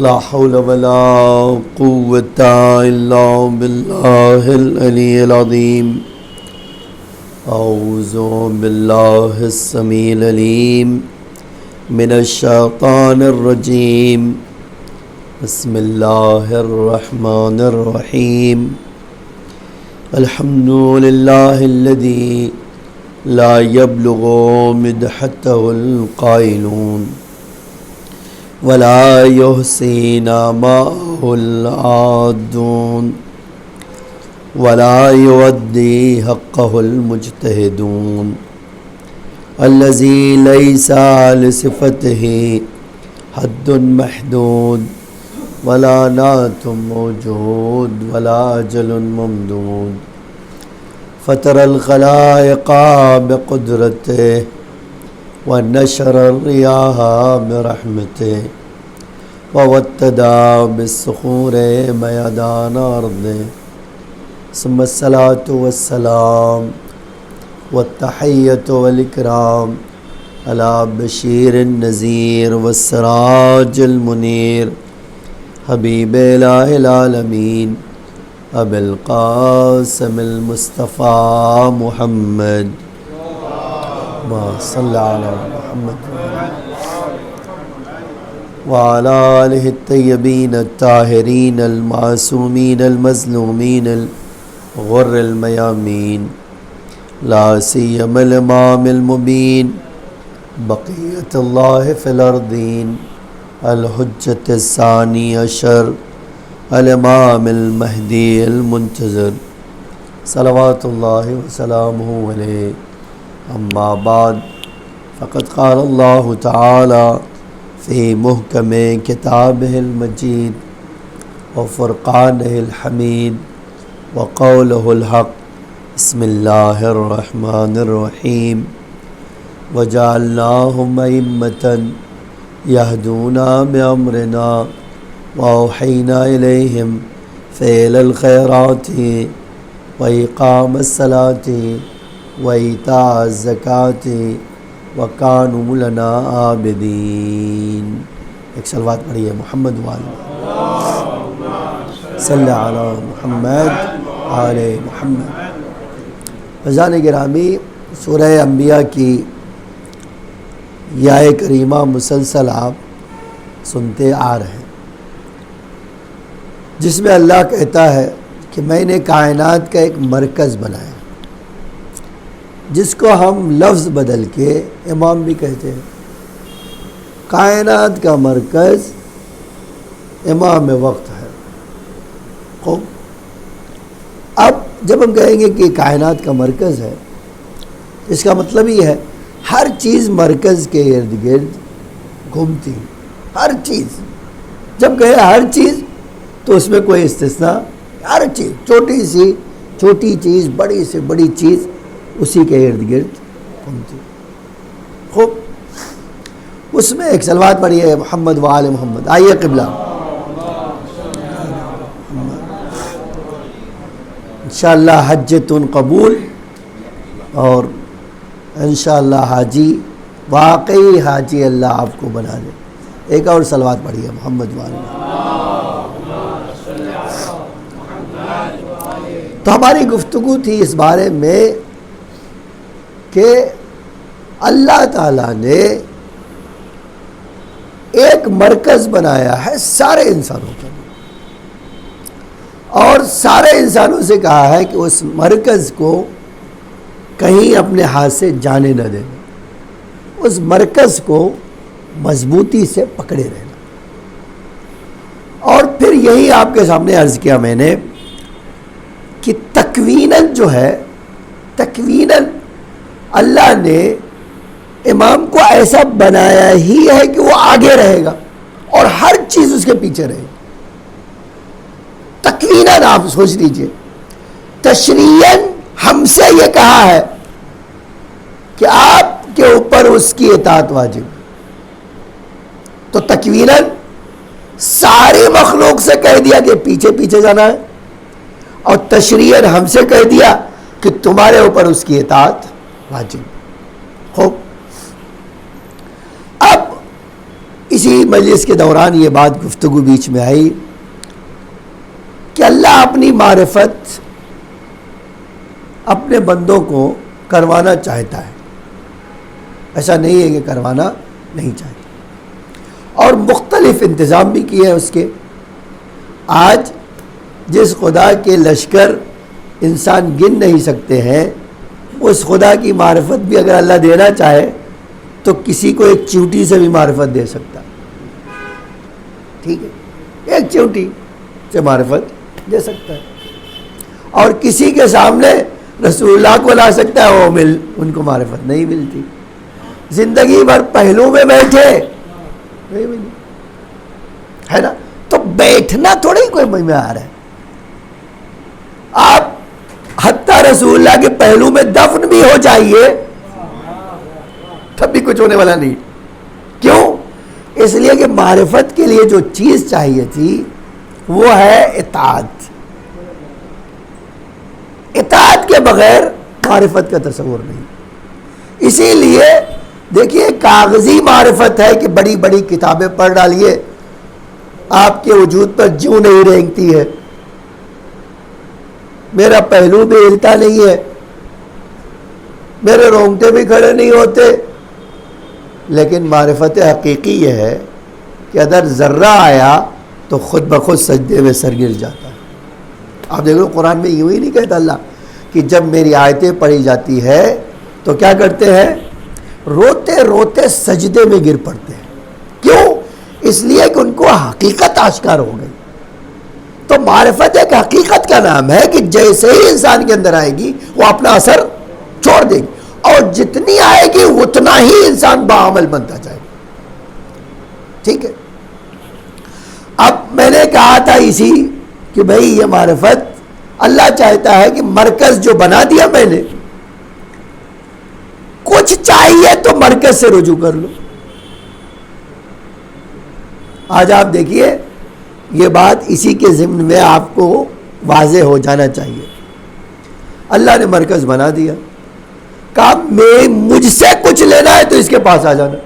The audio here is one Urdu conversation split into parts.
لا حول ولا قوة إلا بالله العلي العظيم. أعوذ بالله السميع العليم من الشيطان الرجيم. بسم الله الرحمن الرحيم. الحمد لله الذي لا يبلغ مدحته القائلون ولا يحصي نعمه العادون ولا يؤدي حقه المجتهدون الذي ليس لصفته حد محدود ولا نعت موجود ولا أجل ممدود. فطر الخلائق بقدرته ونشر الرياح برحمته ووتدا بالصخور ميدان أرضه. ثم الصلاة والسلام والتحية والإكرام على بشير النذير والسراج المنير حبيب إله العالمين أبي القاسم المصطفى محمد. ما صلى على محمد وعلى آله الطيبين الطاهرين المعصومين المظلومين الغر الميامين. لا سيما الإمام المبين بقية الله في الأرضين الحجة الثاني عشر الإمام المهدي المنتظر صلوات الله وسلامه عليه. أما بعد فقد قال الله تعالى في محكم كتابه المجيد وفرقانه الحميد وقوله الحق. بسم الله الرحمن الرحيم. وجعلناهم أئمة يهدون بأمرنا وأوحينا إليهم فعل الخيرات وإقام الصلاة وإيتاء الزكاة وكانوا لنا عابدين. ایک صلوات پڑھیے محمد والے صلی علی محمد آل محمد. فضان گرامی، سورہ انبیاء کی یا کریمہ مسلسل آپ سنتے آ رہے ہیں، جس میں اللہ کہتا ہے کہ میں نے کائنات کا ایک مرکز بنایا، جس کو ہم لفظ بدل کے امام بھی کہتے ہیں. کائنات کا مرکز امام وقت ہے. خوب، اب جب ہم کہیں گے کہ کائنات کا مرکز ہے، اس کا مطلب یہ ہے ہر چیز مرکز کے ارد گرد گھومتی ہے. ہر چیز، جب کہے ہر چیز تو اس میں کوئی استثناء، ہر چیز، چھوٹی سی چھوٹی چیز، بڑی سے بڑی چیز اسی کے ارد گرد گھومتی. خوب، اس میں ایک صلوات پڑھیے محمد وآل محمد. آئیے قبلہ. انشاءاللہ حجتن قبول، اور انشاءاللہ حاجی، واقعی حاجی اللہ آپ کو بنا دے. ایک اور صلوات پڑھیے محمد وآل محمد. تو ہماری گفتگو تھی اس بارے میں کہ اللہ تعالیٰ نے ایک مرکز بنایا ہے سارے انسانوں کا، اور سارے انسانوں سے کہا ہے کہ اس مرکز کو کہیں اپنے ہاتھ سے جانے نہ دینا، اس مرکز کو مضبوطی سے پکڑے رہنا. اور پھر یہی آپ کے سامنے عرض کیا میں نے کہ تکویناً جو ہے، تکویناً اللہ نے امام کو ایسا بنایا ہی ہے کہ وہ آگے رہے گا اور ہر چیز اس کے پیچھے رہے گی. تکویناً آپ سوچ لیجئے. تشریعاً ہم سے یہ کہا ہے کہ آپ کے اوپر اس کی اطاعت واجب. تو تکویناً ساری مخلوق سے کہہ دیا کہ پیچھے پیچھے جانا ہے، اور تشریعاً ہم سے کہہ دیا کہ تمہارے اوپر اس کی اطاعت واجب. خوب، اب اس کسی مجلس کے دوران یہ بات گفتگو بیچ میں آئی کہ اللہ اپنی معرفت اپنے بندوں کو کروانا چاہتا ہے، ایسا نہیں ہے کہ کروانا نہیں چاہتا، اور مختلف انتظام بھی کیے ہیں اس کے۔ آج جس خدا کے لشکر انسان گن نہیں سکتے ہیں، اس خدا کی معرفت بھی اگر اللہ دینا چاہے تو کسی کو ایک چیونٹی سے بھی معرفت دے سکتا ہے، ٹھیک ہے، ایک چیونٹی سے معرفت دے سکتا ہے، اور کسی کے سامنے رسول اللہ کو لا سکتا ہے، وہ ان کو معرفت نہیں ملتی، زندگی بھر پہلو میں بیٹھے نہیں ملی، ہے نا؟ تو بیٹھنا تھوڑا ہی کوئی معیار ہے، آپ حتیٰ رسول اللہ کے پہلو میں دفن بھی ہو جائیے تب بھی کچھ ہونے والا نہیں۔ کیوں؟ اس لیے کہ معرفت کے لیے جو چیز چاہیے تھی وہ ہے اطاعت۔ اطاعت کے بغیر معرفت کا تصور نہیں۔ اسی لیے دیکھیے کاغذی معرفت ہے کہ بڑی بڑی کتابیں پڑھ ڈالیے، آپ کے وجود پر جوں نہیں رینگتی ہے، میرا پہلو بھی ہلتا نہیں ہے، میرے رونگٹے بھی کھڑے نہیں ہوتے، لیکن معرفت حقیقی یہ ہے کہ اگر ذرہ آیا تو خود بخود سجدے میں سر گر جاتا ہے۔ آپ دیکھ لو قرآن میں یوں ہی نہیں کہتا اللہ کہ جب میری آیتیں پڑھی جاتی ہے تو کیا کرتے ہیں؟ روتے روتے سجدے میں گر پڑتے ہیں۔ کیوں؟ اس لیے کہ ان کو حقیقت آشکار ہو گئی۔ تو معرفت ایک حقیقت کا نام ہے کہ جیسے ہی انسان کے اندر آئے گی وہ اپنا اثر چھوڑ دے گی، اور جتنی آئے گی اتنا ہی انسان باعمل بنتا جائے گا، ٹھیک ہے؟ اب میں نے کہا تھا اسی کہ بھئی یہ معرفت اللہ چاہتا ہے کہ مرکز جو بنا دیا میں نے، کچھ چاہیے تو مرکز سے رجوع کر لو۔ آج آپ دیکھیے یہ بات اسی کے ضمن میں آپ کو واضح ہو جانا چاہیے۔ اللہ نے مرکز بنا دیا، کہا مجھ سے کچھ لینا ہے تو اس کے پاس آ جانا،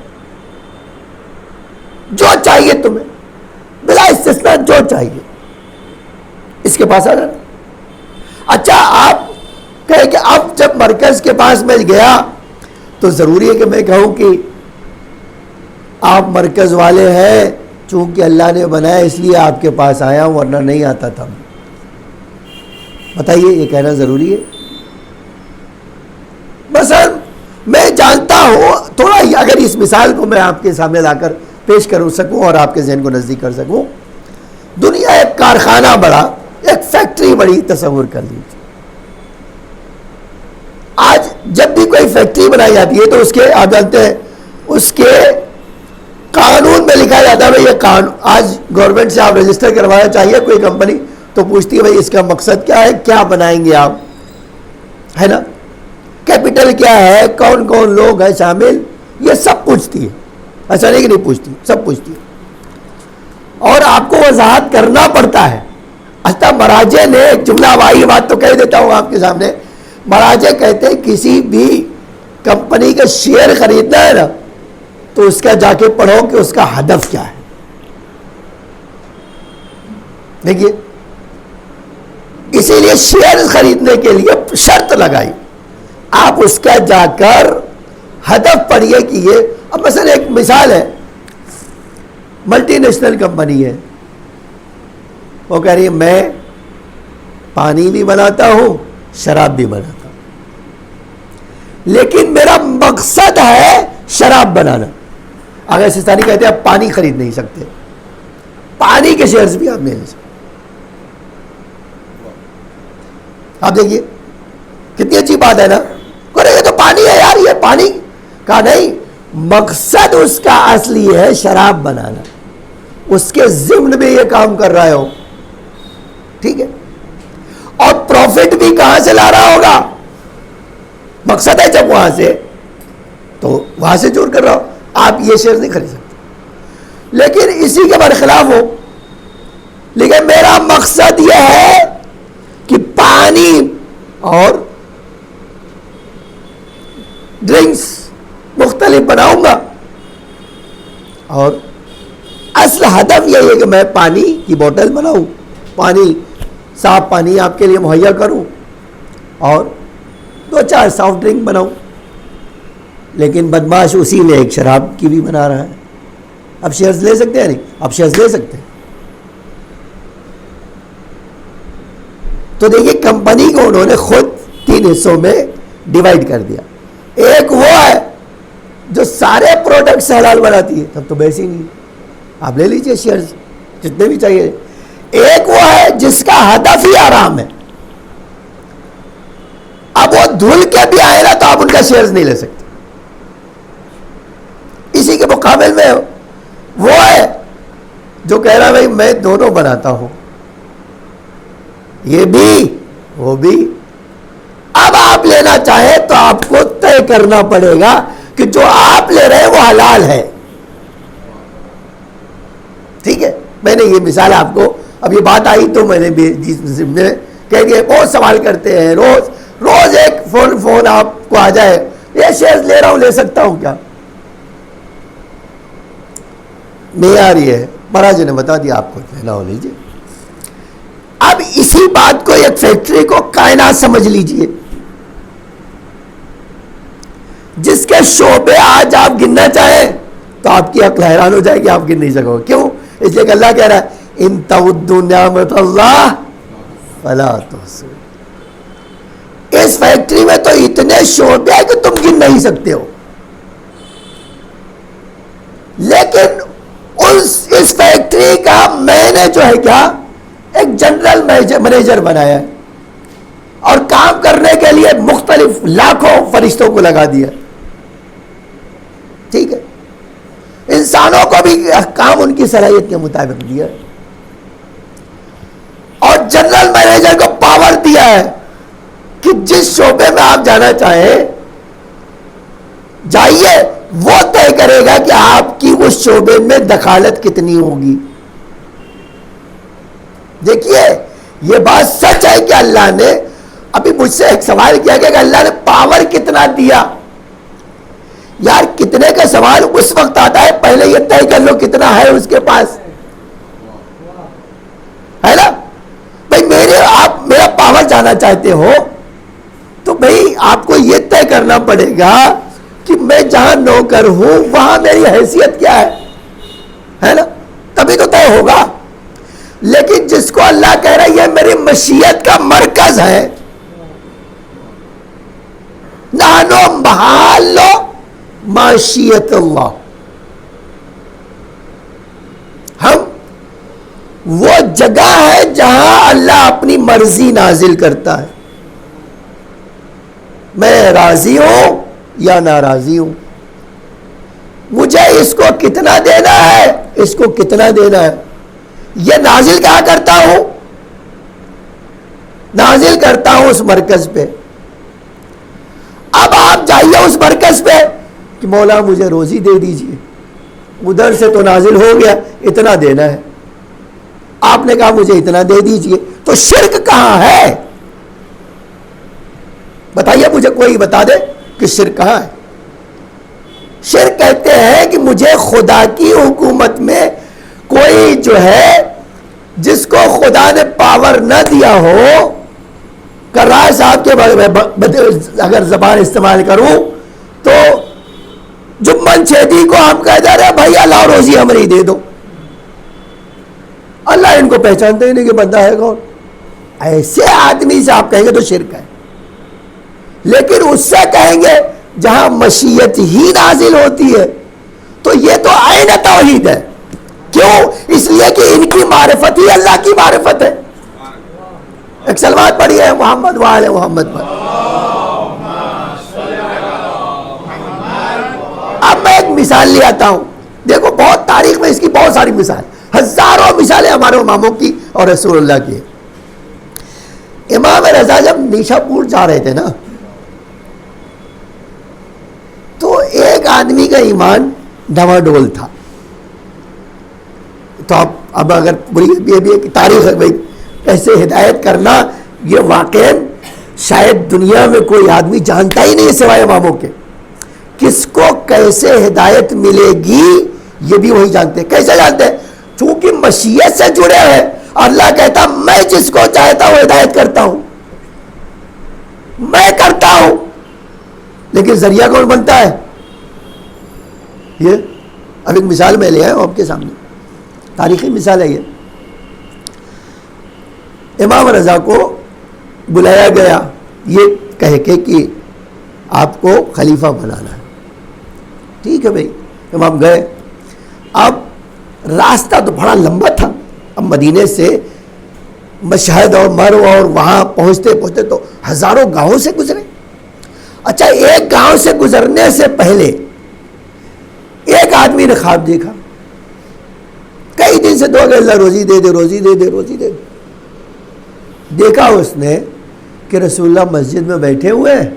جو چاہیے تمہیں بلا استثناء جو چاہیے اس کے پاس آ جانا۔ اچھا آپ کہیں کہ اب جب مرکز کے پاس میں گیا تو ضروری ہے کہ میں کہوں کہ آپ مرکز والے ہیں، چونکہ اللہ نے بنایا اس لیے آپ کے پاس آیا ہوں ورنہ نہیں آتا تھا؟ بتائیے، یہ کہنا ضروری ہے؟ مثلا میں جانتا ہوں تھوڑا، اگر اس مثال کو میں آپ کے سامنے لا کر پیش کر سکوں اور آپ کے ذہن کو نزدیک کر سکوں، دنیا ایک کارخانہ بڑا، ایک فیکٹری بڑی، تصور کر لیجیے۔ آج جب بھی کوئی فیکٹری بنائی جاتی ہے تو اس کے، آپ جانتے ہیں، اس کے قانون میں لکھا جاتا ہے، یہ قانون آج گورنمنٹ سے آپ رجسٹر کروانا چاہیے کوئی کمپنی تو پوچھتی ہے بھائی اس کا مقصد کیا ہے، کیا بنائیں گے آپ، ہے نا؟ کیپٹل کیا ہے، کون کون لوگ ہیں شامل، یہ سب پوچھتی ہے، ایسا نہیں کہ نہیں پوچھتی، سب پوچھتی ہے، اور آپ کو وضاحت کرنا پڑتا ہے۔ حتیٰ مراجع نے ایک جملہ وائی بات تو کہہ دیتا ہوں آپ کے سامنے، مراجع کہتے ہیں کسی بھی کمپنی کا شیئر خریدنا ہے نا تو اس کا جا کے پڑھو کہ اس کا ہدف کیا ہے۔ دیکھیے اسی لیے شیئر خریدنے کے لیے شرط لگائی، آپ اس کا جا کر ہدف پڑھیے کہ یہ، اب مثلا ایک مثال ہے، ملٹی نیشنل کمپنی ہے، وہ کہہ رہی ہے میں پانی بھی بناتا ہوں شراب بھی بناتا ہوں، لیکن میرا مقصد ہے شراب بنانا۔ اگر سستانی کہتے ہیں آپ پانی خرید نہیں سکتے، پانی کے شیئرز بھی آپ نہیں لے سکتے۔ آپ دیکھیے کتنی اچھی بات ہے نا، یہ تو پانی ہے یار، یہ پانی کا نہیں، مقصد اس کا اصلی ہے شراب بنانا، اس کے ضمن میں یہ کام کر رہا ہو، ٹھیک ہے؟ اور پروفٹ بھی کہاں سے لا رہا ہوگا؟ مقصد ہے جب وہاں سے، تو وہاں سے جوڑ کر رہا ہو، آپ یہ شیئر نہیں خرید سکتے۔ لیکن اسی کے برخلاف ہو، لیکن میرا مقصد یہ ہے کہ پانی اور ڈرنکس مختلف بناؤں گا اور اصل ہدف یہ ہے کہ میں پانی کی بوتل بناؤں، پانی صاف پانی آپ کے لیے مہیا کروں اور 2-4 سافٹ ڈرنک بناؤں. لیکن بدماش اسی میں ایک شراب کی بھی بنا رہا ہے. اب شیئرز لے سکتے ہیں؟ نہیں، اب شیئرز لے سکتے ہیں. تو دیکھیے کمپنی کو انہوں نے خود 3 حصوں میں ڈیوائڈ کر دیا. ایک وہ ہے جو سارے پروڈکٹس حلال بناتی ہے، تب تو بیسی نہیں، آپ لے لیجئے شیئرز جتنے بھی چاہیے. ایک وہ ہے جس کا ہدف ہی آرام ہے، اب وہ دھل کے بھی آئے نا تو آپ ان کا شیئرز نہیں لے سکتے. اسی کے مقابل میں وہ ہے جو کہہ رہا ہے بھائی میں دونوں بناتا ہوں، یہ بھی وہ بھی. اب آپ لینا چاہیں تو آپ کو طے کرنا پڑے گا کہ جو آپ لے رہے ہیں وہ حلال ہے. ٹھیک ہے، میں نے یہ مثال آپ کو اب یہ بات آئی تو میں نے کہہ دیا. بہت سوال کرتے ہیں روز ایک فون آپ کو آ جائے، یہ شیئر لے رہا ہوں، لے سکتا ہوں کیا؟ معیار یہ ہے، مہاراج نے بتا دیا آپ کو لینا ہو لیجیے. اب اسی بات کو ایک فیکٹری کو کائنات سمجھ لیجئے، جس کے شعبے آج آپ گننا چاہیں تو آپ کی عقل حیران ہو جائے گی، آپ گن نہیں سکو گے. کیوں؟ اس لیے کہ اللہ کہہ رہا ہے ان تعدوا نعمت اللہ فلا تحصوها. اس فیکٹری میں تو اتنے شعبے ہیں کہ تم گن نہیں سکتے ہو. لیکن اس فیکٹری کا میں نے جو ہے کیا ایک جنرل مینیجر بنایا ہے اور کام کرنے کے لیے مختلف لاکھوں فرشتوں کو لگا دیا. ٹھیک ہے، انسانوں کو بھی کام ان کی صلاحیت کے مطابق دیا اور جنرل مینیجر کو پاور دیا ہے کہ جس شعبے میں آپ جانا چاہیں جائیے، وہ طے کرے گا کہ آپ کی اس شعبے میں دخالت کتنی ہوگی. دیکھیے یہ بات سچ ہے کہ اللہ نے ابھی مجھ سے ایک سوال کیا کہ اللہ نے پاور کتنا دیا. یار کتنے کا سوال اس وقت آتا ہے پہلے یہ طے کر لو کتنا ہے اس کے پاس، ہے نا بھائی. آپ میرا پاور جانا چاہتے ہو تو بھائی آپ کو یہ طے کرنا پڑے گا کہ میں جہاں نوکر ہوں وہاں میری حیثیت کیا ہے نا، تبھی تو طے ہوگا. لیکن جس کو اللہ کہہ رہا ہے یہ میری مشیت کا مرکز ہے، نانو محالو معشیت اللہ، ہم وہ جگہ ہے جہاں اللہ اپنی مرضی نازل کرتا ہے. میں راضی ہوں یا ناراضی ہوں، مجھے اس کو کتنا دینا ہے، اس کو کتنا دینا ہے، یہ نازل کیا کرتا ہوں، نازل کرتا ہوں اس مرکز پہ. اب آپ جائیے اس مرکز پہ کہ مولا مجھے روزی دے دیجئے، ادھر سے تو نازل ہو گیا اتنا دینا ہے، آپ نے کہا مجھے اتنا دے دیجئے. تو شرک کہاں ہے؟ بتائیے مجھے کوئی بتا دے کہ شرک کہاں ہے. شرک کہتے ہیں کہ مجھے خدا کی حکومت میں کوئی جو ہے جس کو خدا نے پاور نہ دیا ہو، کرائے صاحب کے بارے میں اگر زبان استعمال کروں تو جمن چھیدی کو ہم کہہ دے رہے بھائی اللہ روزی ہماری دے دو، اللہ ان کو پہچانتے ہی نہیں کہ بندہ ہے کون. ایسے آدمی سے آپ کہیں گے تو شرک ہے. لیکن اس سے کہیں گے جہاں مشیت ہی نازل ہوتی ہے تو یہ تو عین توحید ہے. کیوں؟ اس لیے کہ ان کی معرفت ہی اللہ کی معرفت ہے. ایک سلوات پڑھی ہے محمد وآل محمد پر. اب میں ایک مثال لے آتا ہوں، دیکھو بہت تاریخ میں اس کی بہت ساری مثال، ہزاروں مثالیں ہمارے اماموں کی اور رسول اللہ کی. امام رضا جب نیشا پور جا رہے تھے نا تو ایک آدمی کا ایمان ڈواں ڈول تھا. تو اب اگر یہ بھی ایک تاریخ ہے بھائی ایسے ہدایت کرنا، یہ واقعا شاید دنیا میں کوئی آدمی جانتا ہی نہیں سوائے اماموں کے. کس کو کیسے ہدایت ملے گی یہ بھی وہی جانتے ہیں. کیسے جانتے ہیں؟ کی مشیت سے جڑے ہیں. اللہ کہتا میں جس کو چاہتا ہوں ہدایت کرتا ہوں, میں کرتا ہوں, لیکن ذریعہ کون بنتا ہے؟ یہ اب ایک مثال میں لے آیا ہوں آپ کے سامنے, تاریخی مثال ہے یہ. امام رضا کو بلایا گیا یہ کہہ کے کہ آپ کو خلیفہ بنانا ہے. ٹھیک ہے بھائی, امام گئے. اب راستہ تو بڑا لمبا تھا. اب مدینے سے مشہد اور مرو اور وہاں پہنچتے پہنچتے تو ہزاروں گاؤں سے گزرے. اچھا, ایک گاؤں سے گزرنے سے پہلے ایک آدمی نے خواب دیکھا. کئی دن سے دعا کہ اللہ روزی دے دے, روزی دے دے, روزی دے دے. دیکھا اس نے کہ رسول اللہ مسجد میں بیٹھے ہوئے ہیں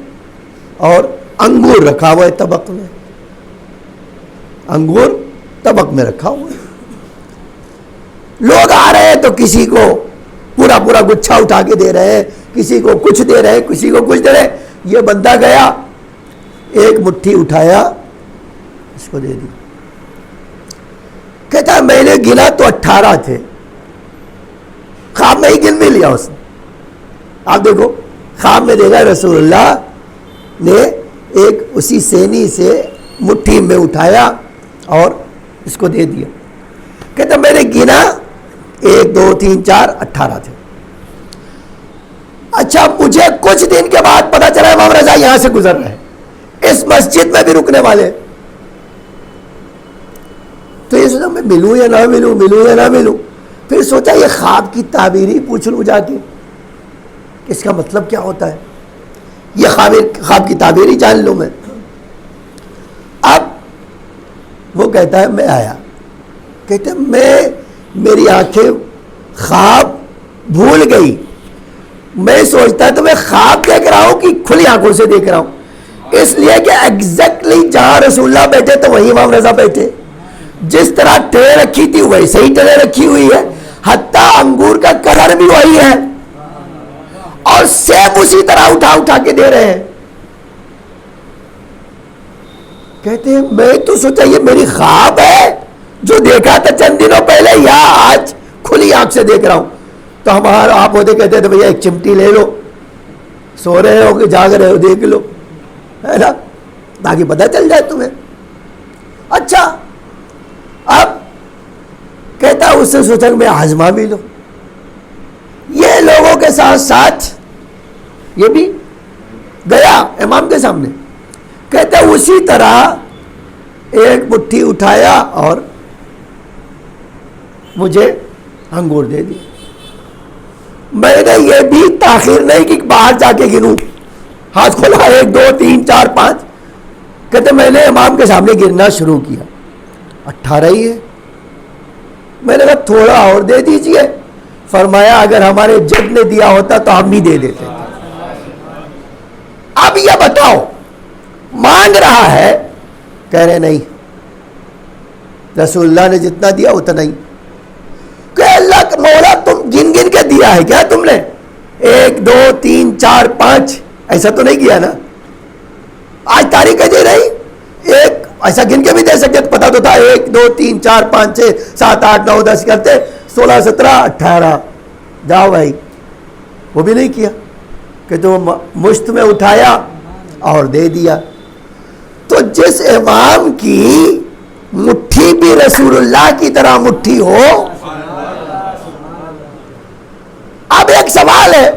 اور انگور رکھا ہوا ہے طبق میں, انگور طبق میں رکھا ہوا ہے. لوگ آ رہے ہیں تو کسی کو پورا پورا گچھا اٹھا کے دے رہے ہیں, کسی کو کچھ دے رہے ہیں, کسی کو کچھ دے رہے ہیں. یہ بندہ گیا, ایک مٹھی اٹھایا, اس کو دے دی. کہتا ہے میں نے گنا تو 18 تھے. خواب میں ہی گن بھی لیا اس نے. آپ دیکھو, خواب میں دیکھا رسول اللہ نے ایک اسی سینی سے مٹھی میں اٹھایا اور اس کو دے دیا. کہتا میں نے گنا 1 2 3 4 18 تھے. اچھا, مجھے کچھ دن کے بعد پتا چلا امام رضا یہاں سے گزر رہے ہیں, اس مسجد میں بھی رکنے والے. تو یہ سوچا میں ملوں یا نہ ملوں, ملوں یا نہ ملوں. پھر سوچا یہ خواب کی تعبیر ہی پوچھ لوں جا کے, اس کا مطلب کیا ہوتا ہے, یہ خواب کی تعبیر ہی جان لوں میں. اب وہ کہتا ہے میں آیا. کہتے میری آنکھیں خواب بھول گئی. میں سوچتا تو میں خواب دیکھ رہا ہوں کہ کھلی آنکھوں سے دیکھ رہا ہوں, اس لیے کہ ایگزیکٹلی جہاں رسول اللہ بیٹھے تو وہیں امام رضا بیٹھے. جس طرح ٹرے رکھی تھی ویسے ہی ٹرے رکھی ہوئی ہے, حتیٰ انگور کا کلر بھی وہی ہے, اور سیب اسی طرح اٹھا اٹھا کے دے رہے ہیں. کہتے ہیں میں تو سوچا یہ میری خواب ہے جو دیکھا تھا چند دنوں پہلے, یا آج کھلی آنکھ سے دیکھ رہا ہوں. تو ہمارا آپ ہوتے کہتے تھے بھیا ایک چمٹی لے لو, سو رہے ہو کہ جاگ رہے ہو دیکھ لو, ہے نا, تاکہ پتہ چل جائے تمہیں. اچھا, اب کہتا اس سے سوچا کہ میں آزما بھی لو. یہ لوگوں کے ساتھ ساتھ یہ بھی گیا امام کے سامنے. کہتا اسی طرح ایک مٹھی اٹھایا اور مجھے انگور دے دی. میں نے یہ بھی تاخیر نہیں کہ باہر جا کے گنوں, ہاتھ کھولا 1 2 3 4 5. کہتے میں نے امام کے سامنے گرنا شروع کیا, 18 ہی ہے. میں نے کہا تھوڑا اور دے دیجئے. فرمایا اگر ہمارے جد نے دیا ہوتا تو ہم بھی دے دیتے. اب یہ بتاؤ, مانگ رہا ہے, کہہ رہے نہیں, رسول اللہ نے جتنا دیا اتنا ہی. کہ اللہ کا مولا تم گن گن کے دیا ہے کیا تم نے, 1 2 3 4 5 ایسا تو نہیں کیا نا. آج تاریخ دے رہی, ایک ایسا گن کے بھی دے سکتے, پتا تو تھا 1 2 3 4 5 6 7 8 9 10 کرتے 16 17 18. جاؤ بھائی, وہ بھی نہیں کیا. کہ تم مشت میں اٹھایا اور دے دیا. تو جس امام کی مٹھی بھی رسول اللہ کی طرح مٹھی ہو. اب ایک سوال ہے,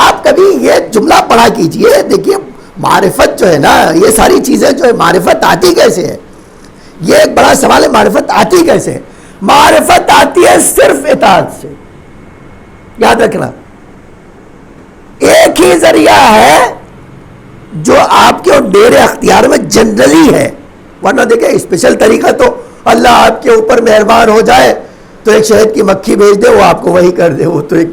آپ کبھی یہ جملہ پڑھا کیجئے. دیکھیے معرفت جو ہے نا, یہ ساری چیزیں جو ہے معرفت آتی کیسے ہے, یہ ایک بڑا سوال ہے. معرفت آتی کیسے ہے؟ معرفت آتی ہے صرف اطاعت سے. یاد رکھنا, ایک ہی ذریعہ ہے جو آپ کے اور میرے اختیار میں جنرلی ہے. ورنہ دیکھیں اسپیشل طریقہ تو اللہ آپ کے اوپر مہربان ہو جائے تو ایک شہد کی مکھی بھیج دے, وہ آپ کو وہی کر دے. وہ تو ایک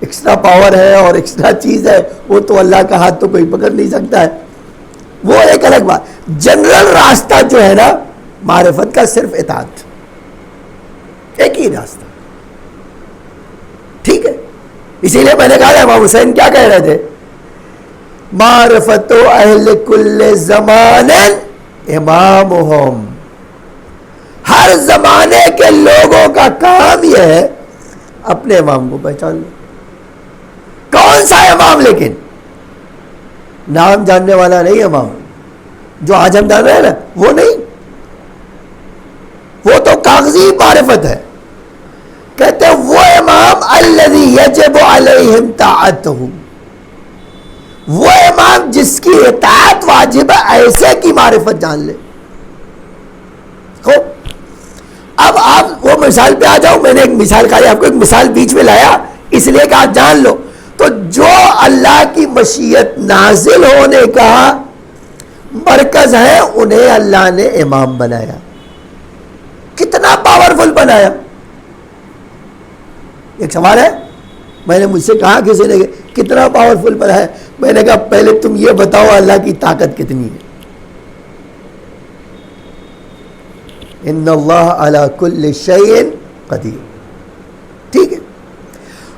ایکسٹرا پاور ہے اور ایکسٹرا چیز ہے, وہ تو اللہ کا ہاتھ تو کوئی پکڑ نہیں سکتا ہے, وہ ایک الگ بات. جنرل راستہ جو ہے نا معرفت کا صرف اطاعت, ایک ہی راستہ. ٹھیک ہے, اسی لیے میں نے کہا امام حسین کیا کہہ رہے تھے, معرفت اہل کل زمان امامہم. ہر زمانے کے لوگوں کا کام یہ ہے اپنے امام کو پہچان لو. کون سا امام؟ لیکن نام جاننے والا نہیں امام، جو آج ہم جان رہے ہیں نا وہ نہیں، وہ تو کاغذی معرفت ہے. کہتے ہیں وہ امام الذی یجب علیہم طاعتہ، وہ امام جس کی اطاعت واجب ہے، ایسے کی معرفت جان لے. خوب، اب آپ وہ مثال پہ آ جاؤ. میں نے ایک مثال کہا، آپ کو ایک مثال بیچ میں لایا اس لیے کہ آپ جان لو. تو جو اللہ کی مشیت نازل ہونے کا مرکز ہے انہیں اللہ نے امام بنایا. کتنا پاورفل بنایا. ایک سوال ہے، میں نے مجھ سے کہا کسی نے کتنا پاورفل بنایا. میں نے کہا پہلے تم یہ بتاؤ اللہ کی طاقت کتنی ہے. ان اللہ علی کل شیء قدیر. ٹھیک ہے.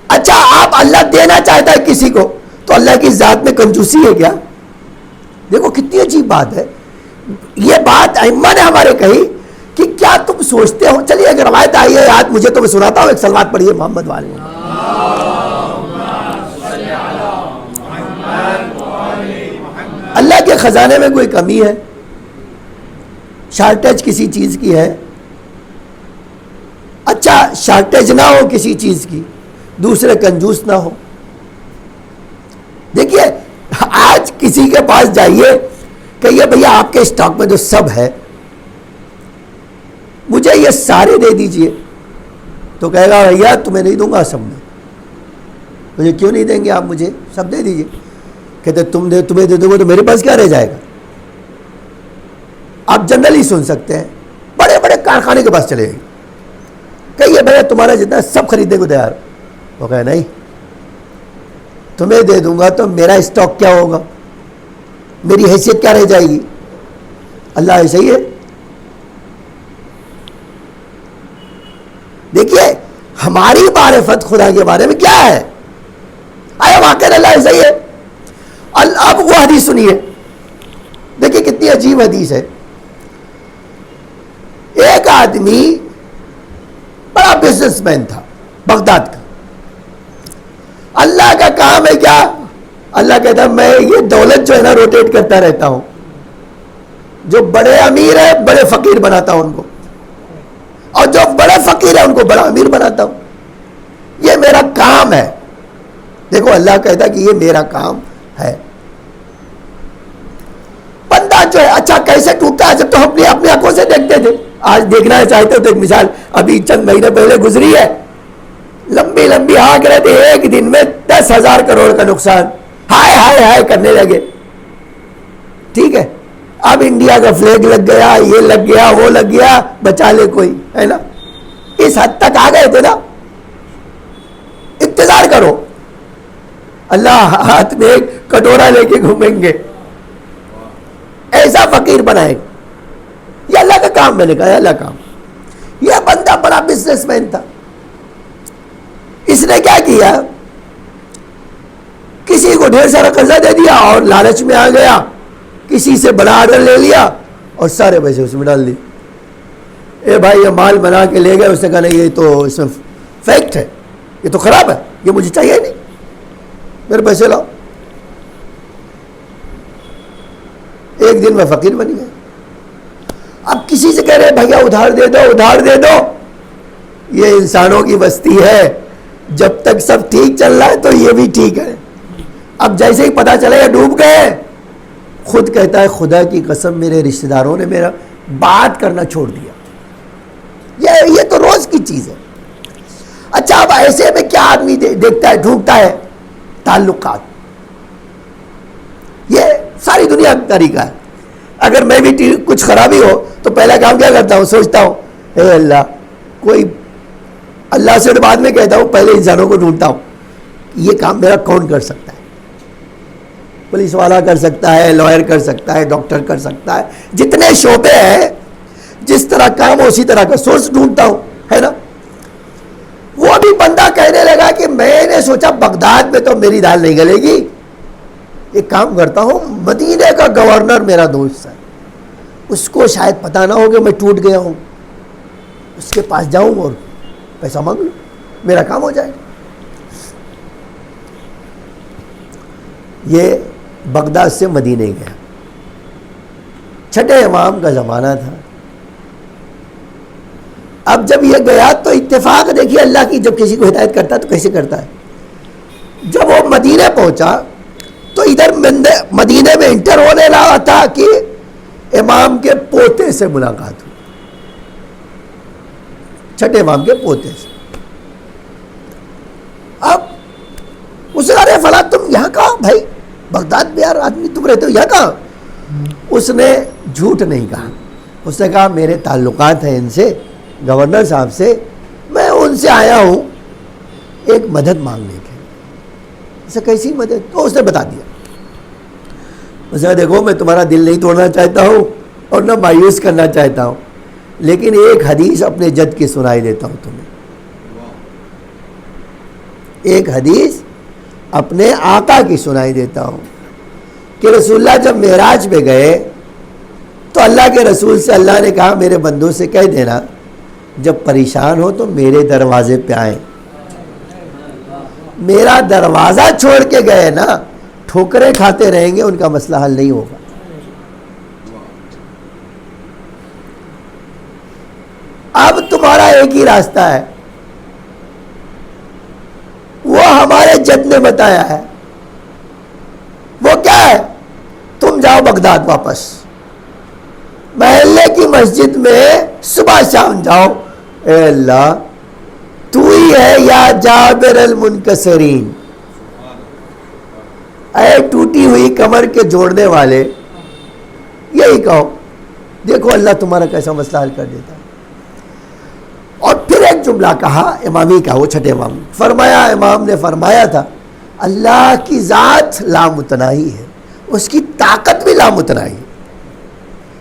اچھا، آپ اللہ دینا چاہتا ہے کسی کو تو اللہ کی ذات میں کنجوسی ہے کیا؟ دیکھو کتنی عجیب بات ہے. یہ بات ائمہ نے ہمارے کہی کہ کیا تم سوچتے ہو. چلیے اگر روایت آئی ہے یاد مجھے تو میں سناتا ہوں. ایک سلوات پڑھیے محمد والے. اللہ کے خزانے میں کوئی کمی ہے؟ شارٹیج کسی چیز کی ہے؟ اچھا شارٹیج نہ ہو کسی چیز کی، دوسرے کنجوس نہ ہو. دیکھیے آج کسی کے پاس جائیے کہیے بھیا آپ کے اسٹاک میں جو سب ہے مجھے یہ سارے دے دیجئے، تو کہے گا بھیا تمہیں نہیں دوں گا سب میں. مجھے کیوں نہیں دیں گے آپ؟ مجھے سب دے دیجئے. کہتے تمہیں دے دوں گا تو میرے پاس کیا رہ جائے گا. آپ جنرلی سن سکتے ہیں، بڑے بڑے کارخانے کے پاس چلے گئے کہیے بھیا تمہارا جتنا سب خریدنے کو تیار. وہ کہے نہیں تمہیں دے دوں گا تو میرا اسٹاک کیا ہوگا، میری حیثیت کیا رہ جائے گی. اللہ ایسا ہی ہے. دیکھیے ہماری معرفت خدا کے بارے میں کیا ہے. آیا واقعی اللہ ایسا ہی ہے. اب وہ حدیث سنیے، دیکھیے کتنی عجیب حدیث ہے. ایک آدمی بڑا بزنس مین تھا بغداد کا. اللہ کا کام ہے کیا؟ اللہ کہتا ہے میں یہ دولت جو ہے نا روٹیٹ کرتا رہتا ہوں. جو بڑے امیر ہیں بڑے فقیر بناتا ہوں ان کو، اور جو بڑے فقیر ہیں ان کو بڑا امیر بناتا ہوں. یہ میرا کام ہے. دیکھو اللہ کہتا ہے کہ یہ میرا کام ہے. بندہ جو ہے اچھا کیسے ٹوٹتا ہے جب تو ہم اپنی آنکھوں سے دیکھتے تھے. آج دیکھنا چاہتے ہو تو ایک مثال ابھی چند مہینے پہلے گزری ہے. لمبی لمبی ہانک رہے تھے، ایک دن میں 10,000 کروڑ کا نقصان. ہائے ہائے ہائے کرنے لگے. ٹھیک ہے، اب انڈیا کا فلیگ لگ گیا، یہ لگ گیا وہ لگ گیا، بچا لے کوئی، ہے نا. اس حد تک آ گئے تھے نا. انتظار کرو اللہ ہاتھ میں ایک کٹورا لے کے گھومیں گے، ایسا فقیر بنائے. یہ اللہ کا کام. میں نے کہا اللہ کام. یہ بندہ بڑا بزنس مین تھا. اس نے کیا کیا، کسی کو ڈھیر سارا قرضہ دے دیا اور لالچ میں آ گیا، کسی سے بڑا آرڈر لے لیا اور سارے پیسے اس میں ڈال دیے. اے بھائی یہ مال بنا کے لے گئے. اس نے کہا نہیں یہ تو اس میں فیکٹ ہے، یہ تو خراب ہے، یہ مجھے چاہیے نہیں، میرے پیسے لاؤ. ایک دن میں فقیر بن گیا. اب کسی سے کہہ رہے بھیا ادھار دے دو ادھار دے دو. یہ انسانوں کی بستی ہے، جب تک سب ٹھیک چل رہا ہے تو یہ بھی ٹھیک ہے. اب جیسے ہی پتا چلے یہ ڈوب گئے، خود کہتا ہے خدا کی قسم میرے رشتہ داروں نے میرا بات کرنا چھوڑ دیا. یہ تو روز کی چیز ہے. اچھا اب ایسے میں کیا آدمی دیکھتا ہے ڈھونڈتا ہے تعلقات. یہ ساری دنیا کا طریقہ ہے. اگر میں بھی کچھ خرابی ہو تو پہلا کام کیا کرتا ہوں، سوچتا ہوں اے اللہ کوئی، اللہ سے بعد میں کہتا ہوں پہلے انسانوں کو ڈھونڈتا ہوں یہ کام میرا کون کر سکتا ہے. پولیس والا کر سکتا ہے، لائر کر سکتا ہے، ڈاکٹر کر سکتا ہے، جتنے شعبے ہیں جس طرح کام اسی طرح کا سورس ڈھونڈتا ہوں، ہے نا. وہ بھی بندہ کہنے لگا کہ میں نے سوچا بغداد میں تو میری دال نہیں گلے گی، ایک کام کرتا ہوں مدینے کا گورنر میرا دوست ہے، اس کو شاید پتہ نہ ہو کہ میں ٹوٹ گیا ہوں، اس کے پاس جاؤں اور پیسہ مانگ لوں, میرا کام ہو جائے. یہ بغداد سے مدینے گیا, چھٹے امام کا زمانہ تھا. اب جب یہ گیا تو اتفاق دیکھیے اللہ کی, جب کسی کو ہدایت کرتا ہے تو کیسے کرتا ہے. جب وہ مدینے پہنچا تو ادھر مدینے میں انٹر ہونے لگا تھا کہ امام کے پوتے سے ملاقات ہوئی, چھٹے امام کے پوتے سے. اب اسے ارے فلاں تم یہاں کہاں بھائی, بغداد میں یار آدمی تم رہتے ہو, یہاں کہاں. اس نے جھوٹ نہیں کہا, اس نے کہا میرے تعلقات ہیں ان سے, گورنر صاحب سے, میں ان سے آیا ہوں ایک مدد مانگنے کے. اسے کیسی مدد؟ تو اس نے بتا دیا. اس نے دیکھو میں تمہارا دل نہیں توڑنا چاہتا ہوں اور نہ مایوس کرنا چاہتا ہوں, لیکن ایک حدیث اپنے جد کی سنائی دیتا ہوں تمہیں. ایک حدیث اپنے آقا کی سنائی دیتا ہوں کہ رسول اللہ جب معراج پہ گئے تو اللہ کے رسول سے اللہ نے کہا میرے بندوں سے کہہ دینا جب پریشان ہو تو میرے دروازے پہ آئیں. میرا دروازہ چھوڑ کے گئے نا, ٹھوکریں کھاتے رہیں گے, ان کا مسئلہ حل نہیں ہوگا. اب تمہارا ایک ہی راستہ ہے, وہ ہمارے جد نے بتایا ہے. وہ کیا ہے؟ تم جاؤ بغداد واپس, محلے کی مسجد میں صبح شام جاؤ, اے اللہ تو ہی ہے یا جابر المنکسرین, اے ٹوٹی ہوئی کمر کے جوڑنے والے, یہی کہو, دیکھو اللہ تمہارا کیسا مسئلہ حل کر دیتا ہے. اور پھر ایک جملہ کہا امامی کا, وہ چھٹے امام فرمایا, امام نے فرمایا تھا اللہ کی ذات لامتناہی ہے, اس کی طاقت بھی لامتناہی ہے,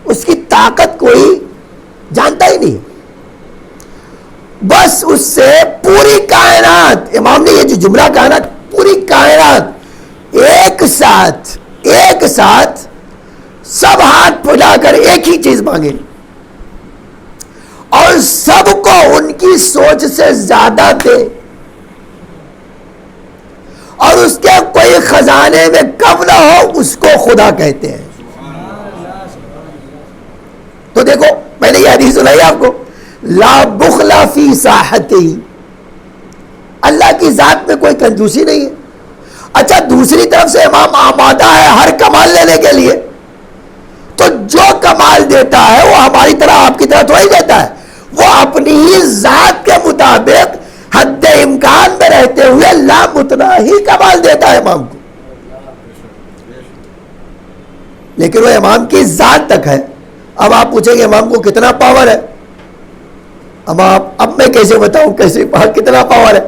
اس کی طاقت کوئی جانتا ہی نہیں, بس اس سے پوری کائنات, امام نے یہ جو جملہ کہا نا, پوری کائنات ایک ساتھ سب ہاتھ پھیلا کر ایک ہی چیز مانگے اور سب کو ان کی سوچ سے زیادہ دے, اور اس کے کوئی خزانے میں کم نہ ہو, اس کو خدا کہتے ہیں. تو دیکھو میں نے یہ حدیث سنائی آپ کو, لا بخل فی ساحتہ, اللہ کی ذات میں کوئی کنجوسی نہیں ہے. اچھا دوسری طرف سے امام آمادہ ہے ہر کمال لینے کے لیے, تو جو کمال دیتا ہے وہ ہماری طرح آپ کی طرح تھوڑی دیتا ہے, وہ اپنی ہی ذات کے مطابق حد امکان میں رہتے ہوئے لامتناہی کمال دیتا ہے امام کو. لیکن وہ امام کی ذات تک ہے. اب آپ پوچھیں گے امام کو کتنا پاور ہے, اب میں کیسے بتاؤں کتنا پاور ہے,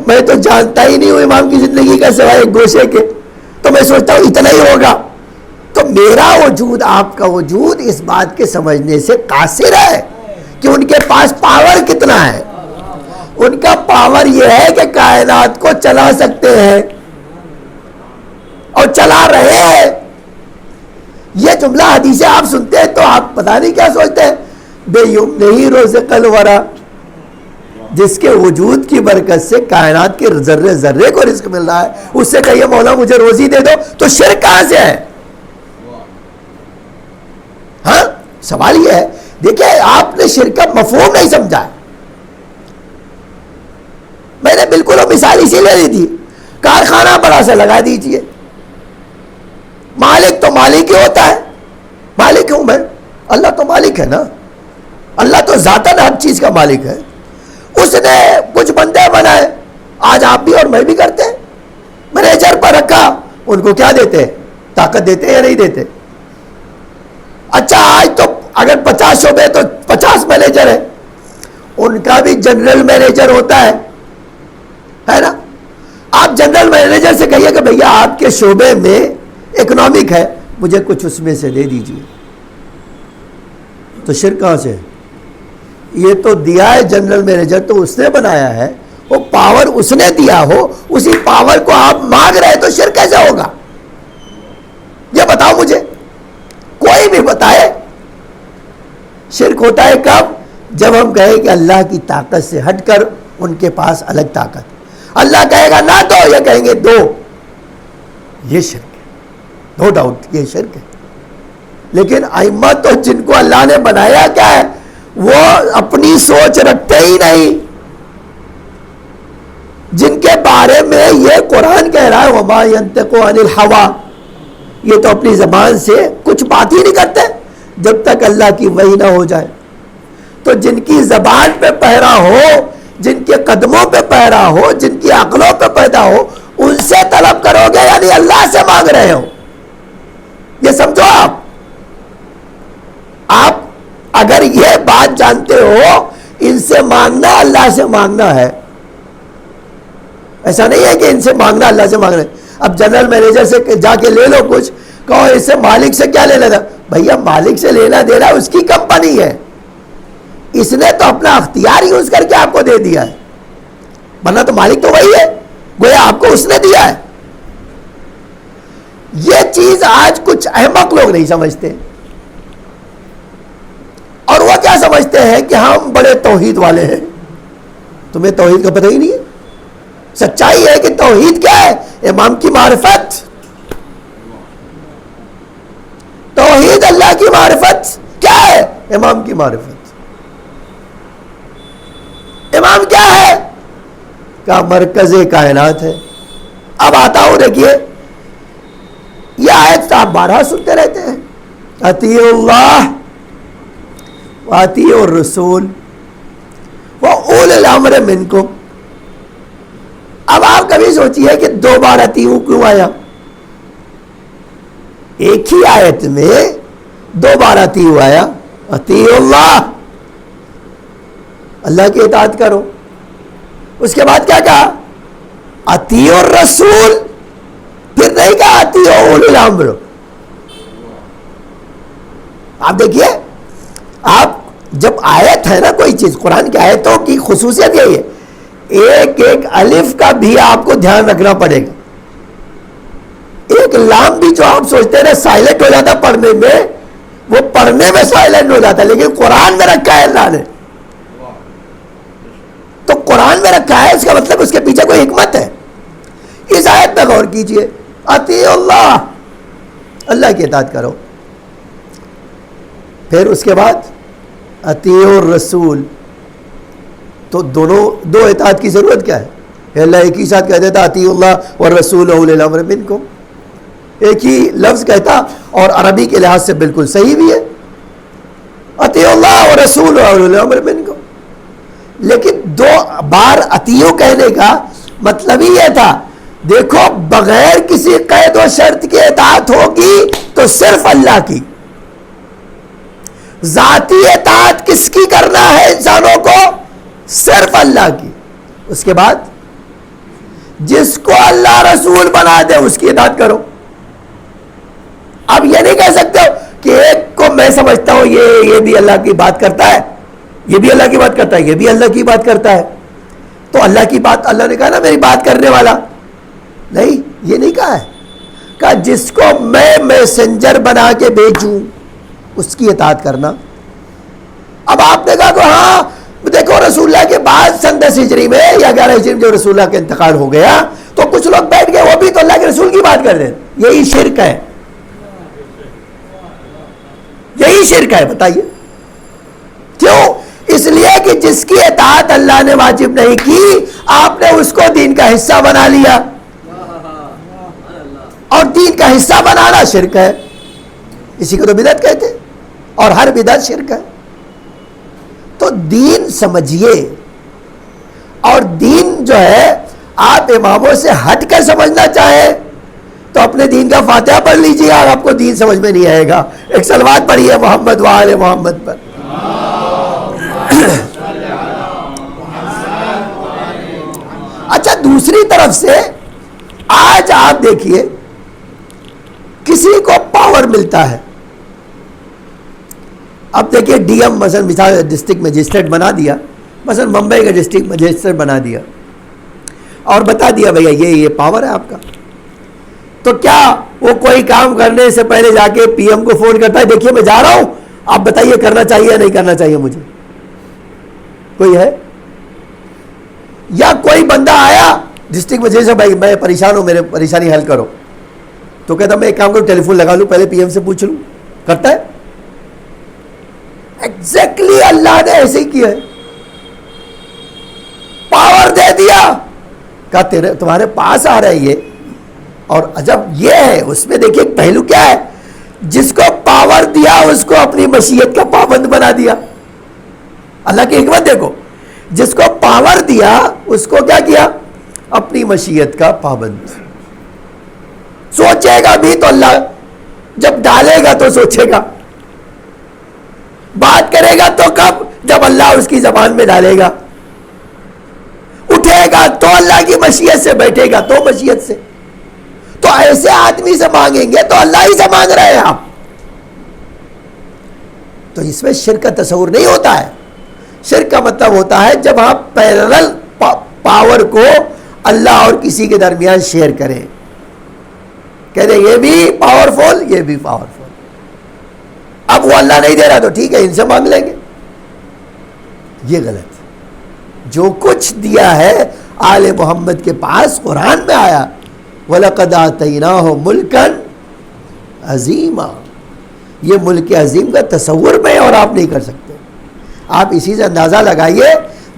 میں تو جانتا ہی نہیں ہوں امام کی زندگی کا سوائے ایک گوشے کے, تو میں سوچتا ہوں اتنا ہی ہوگا. تو میرا وجود, آپ کا وجود اس بات کے سمجھنے سے قاصر ہے کہ ان کے پاس پاور کتنا ہے. ان کا پاور یہ ہے کہ کائنات کو چلا سکتے ہیں اور چلا رہے ہیں. یہ جملہ حدیثیں آپ سنتے ہیں تو آپ پتہ نہیں کیا سوچتے ہیں, بے یم نہیں رزق الورا, جس کے وجود کی برکت سے کائنات کے ذرے ذرے کو رزق مل رہا ہے, اس سے کہیے مولا مجھے روزی دے دو, تو شرک کہاں سے ہے؟ ہاں سوال یہ ہے. دیکھیں آپ نے شرک کا مفہوم نہیں سمجھا ہے. میں نے بالکل وہ مثال اسی لیے دی تھی, کارخانہ بڑا سا لگا دیجئے, مالک تو مالک ہی ہوتا ہے, مالک ہوں میں, اللہ تو مالک ہے نا, اللہ تو ذاتاً ہر چیز کا مالک ہے. اس نے کچھ بندے بنائے, آج آپ بھی اور میں بھی کرتے ہیں, مینیجر پر رکھا, ان کو کیا دیتے, طاقت دیتے یا نہیں دیتے؟ اچھا آج تو اگر 50 شعبے تو 50 مینیجر ہیں, ان کا بھی جنرل مینیجر ہوتا ہے نا. آپ جنرل مینیجر سے کہیے کہ بھیا آپ کے شعبے میں اکنامک ہے, مجھے کچھ اس میں سے دے دیجئے, تو شرک کہاں سے؟ یہ تو دیا ہے جنرل مینیجر, تو اس نے بنایا ہے, وہ پاور اس نے دیا ہو, اسی پاور کو آپ مانگ رہے تو شرک کیسے ہوگا؟ یہ بتاؤ مجھے, کوئی بھی بتائے. شرک ہوتا ہے کب؟ جب ہم کہیں کہ اللہ کی طاقت سے ہٹ کر ان کے پاس الگ طاقت, اللہ کہے گا نہ دو, یہ کہیں گے دو, یہ شرک ہے, نو ڈاؤٹ یہ شرک ہے. لیکن ائمہ تو جن کو اللہ نے بنایا کیا ہے, وہ اپنی سوچ رکھتے ہی نہیں, جن کے بارے میں یہ قرآن کہہ رہا ہے وما ينطق عن الهوى, یہ تو اپنی زبان سے کچھ بات ہی نہیں کرتے جب تک اللہ کی وحی نہ ہو جائے. تو جن کی زبان پہ پہرا ہو, جن کے قدموں پہ پہرا ہو, جن کی عقلوں پہ پیدا ہو, ان سے طلب کرو گے یعنی اللہ سے مانگ رہے ہو. یہ سمجھو آپ اگر یہ بات جانتے ہو ان سے مانگنا اللہ سے مانگنا ہے, ایسا نہیں ہے کہ ان سے مانگنا اللہ سے مانگنا ہے. اب جنرل مینیجر سے جا کے لے لو کچھ, کہو اس سے مالک سے کیا لینا تھا, بھیا مالک سے لینا دینا اس کی کمپنی ہے, اس نے تو اپنا اختیار یوز کر کے آپ کو دے دیا ہے, ورنہ تو مالک تو وہی ہے, گویا آپ کو اس نے دیا ہے. یہ چیز آج کچھ احمق لوگ نہیں سمجھتے, اور وہ کیا سمجھتے ہیں کہ ہم بڑے توحید والے ہیں. تمہیں توحید کا پتہ ہی نہیں ہے. سچائی ہے کہ توحید کیا ہے, امام کی معرفت. توحید اللہ کی معرفت کیا ہے, امام کی معرفت. امام کیا ہے, کا مرکز کائنات ہے. اب آتا ہوں, دیکھیے یہ آیت آپ بارہا سنتے رہتے ہیں, اطیعوا اللہ واطیعوا الرسول واولی الامر منکم. اب آپ کبھی سوچیے کہ دو بار اطیعوا کیوں آیا, ایک ہی آیت میں دو بار اطیعوا آیا. اطیعوا اللہ, اللہ کی اطاعت کرو. اس کے بعد کیا کہا, اطیعوا الرسول, پھر نہیں کہا اطیعوا اولی الامر. آپ دیکھیے, آپ جب آیت ہے نا کوئی چیز, قرآن کی آیتوں کی خصوصیت یہی ہے, ایک ایک الف کا بھی آپ کو دھیان رکھنا پڑے گا. ایک لام بھی جو آپ سوچتے ہیں نا سائلنٹ ہو جاتا پڑھنے میں, وہ پڑھنے میں سائلنٹ ہو جاتا, لیکن قرآن میں رکھا ہے اللہ نے. تو قرآن میں رکھا ہے, اس کا مطلب اس کے پیچھے کوئی حکمت ہے. اس آیت پہ غور کیجئے, اطیعوا اللہ, اللہ کی اطاعت کرو. پھر اس کے بعد اطیعوا الرسول. تو دونوں دو اطاعت کی ضرورت کیا ہے, اللہ ایک ہی ساتھ کہہ دیتا اطیعوا اللہ والرسول اولی الامر منکم, ایک ہی لفظ کہتا, اور عربی کے لحاظ سے بالکل صحیح بھی ہے, اطیعوا اللہ والرسول اولی الامر منکم. لیکن دو بار اطیعوا کہنے کا مطلب ہی یہ تھا, دیکھو بغیر کسی قید و شرط کی اطاعت ہوگی تو صرف اللہ کی. ذاتی اطاعت کس کی کرنا ہے انسانوں کو, صرف اللہ کی. اس کے بعد جس کو اللہ رسول بنا دے اس کی اطاعت کرو. اب یہ نہیں کہہ سکتے ہو کہ ایک کو میں سمجھتا ہوں یہ بھی اللہ کی بات کرتا ہے, یہ بھی اللہ کی بات کرتا ہے, یہ بھی اللہ کی بات کرتا ہے, تو اللہ کی بات, اللہ نے کہا نا میری بات کرنے والا, نہیں یہ نہیں کہا ہے, کہا جس کو میں میسنجر بنا کے بھیجوں اس کی اطاعت کرنا. اب آپ نے کہا کہ ہاں دیکھو رسول اللہ کے بعد سن 10 ہجری میں یا 11 ہجری میں جو رسول اللہ کا انتقال ہو گیا تو کچھ لوگ بیٹھ گئے وہ بھی تو اللہ کے رسول کی بات کر رہے ہیں. یہی شرک ہے, یہی شرک ہے. بتائیے کیوں؟ اس لیے کہ جس کی اطاعت اللہ نے واجب نہیں کی آپ نے اس کو دین کا حصہ بنا لیا, اور دین کا حصہ بنانا شرک ہے. اسی کو تو بدعت کہتے ہیں, اور ہر بدعت شرک ہے. تو دین سمجھیے, اور دین جو ہے آپ اماموں سے ہٹ کر سمجھنا چاہیں تو اپنے دین کا فاتحہ پڑھ لیجیے اور آپ کو دین سمجھ میں نہیں آئے گا. ایک صلوات پڑھیے محمد وآل محمد پر. اچھا دوسری طرف سے آج آپ دیکھیے کسی کو پاور ملتا ہے. اب دیکھیے ڈی ایم مثلا مثال ڈسٹرکٹ مجسٹریٹ بنا دیا, مثلا ممبئی کا ڈسٹرکٹ مجسٹریٹ بنا دیا اور بتا دیا بھیا یہ پاور ہے آپ کا, تو کیا وہ کوئی کام کرنے سے پہلے جا کے پی ایم کو فون کرتا ہے دیکھیے میں جا رہا ہوں آپ بتائیے کرنا چاہیے یا نہیں کرنا چاہیے مجھے؟ کوئی ہے؟ یا کوئی بندہ آیا ڈسٹرکٹ مجلس سے، بھائی میں پریشان ہوں، میرے پریشانی حل کرو، تو کہتا میں ایک کام کروں، ٹیلی فون لگا لوں، پہلے پی ایم سے پوچھ لوں، کرتا ہے؟ ایگزیکٹلی اللہ نے ایسے ہی کیا ہے، پاور دے دیا، کہا تمہارے پاس آ رہا ہے یہ. اور عجب یہ ہے اس میں دیکھیے ایک پہلو کیا ہے، جس کو پاور دیا اس کو اپنی مشیت کا پابند بنا دیا. اللہ کی حکمت دیکھو، جس کو پاور دیا اس کو کیا کیا؟ اپنی مشیت کا پابند. سوچے گا بھی تو اللہ جب ڈالے گا تو سوچے گا، بات کرے گا تو کب؟ جب اللہ اس کی زبان میں ڈالے گا. اٹھے گا تو اللہ کی مشیت سے، بیٹھے گا تو مشیت سے. تو ایسے آدمی سے مانگیں گے تو اللہ ہی سے مانگ رہے ہیں آپ. تو اس میں شرک کا تصور نہیں ہوتا ہے. شرک کا مطلب ہوتا ہے جب آپ پیرلل پاور کو اللہ اور کسی کے درمیان شیئر کریں، کہتے یہ بھی پاورفل یہ بھی پاورفل. اب وہ اللہ نہیں دے رہا تو ٹھیک ہے ان سے مانگ لیں گے. یہ غلط. جو کچھ دیا ہے آل محمد کے پاس قرآن میں آیا، وَلَقَدْ آتَيْنَاهُ مُلْكًا عَظِيمًا. یہ ملک عظیم کا تصور میں اور آپ نہیں کر سکتے. آپ اسی سے اندازہ لگائیے،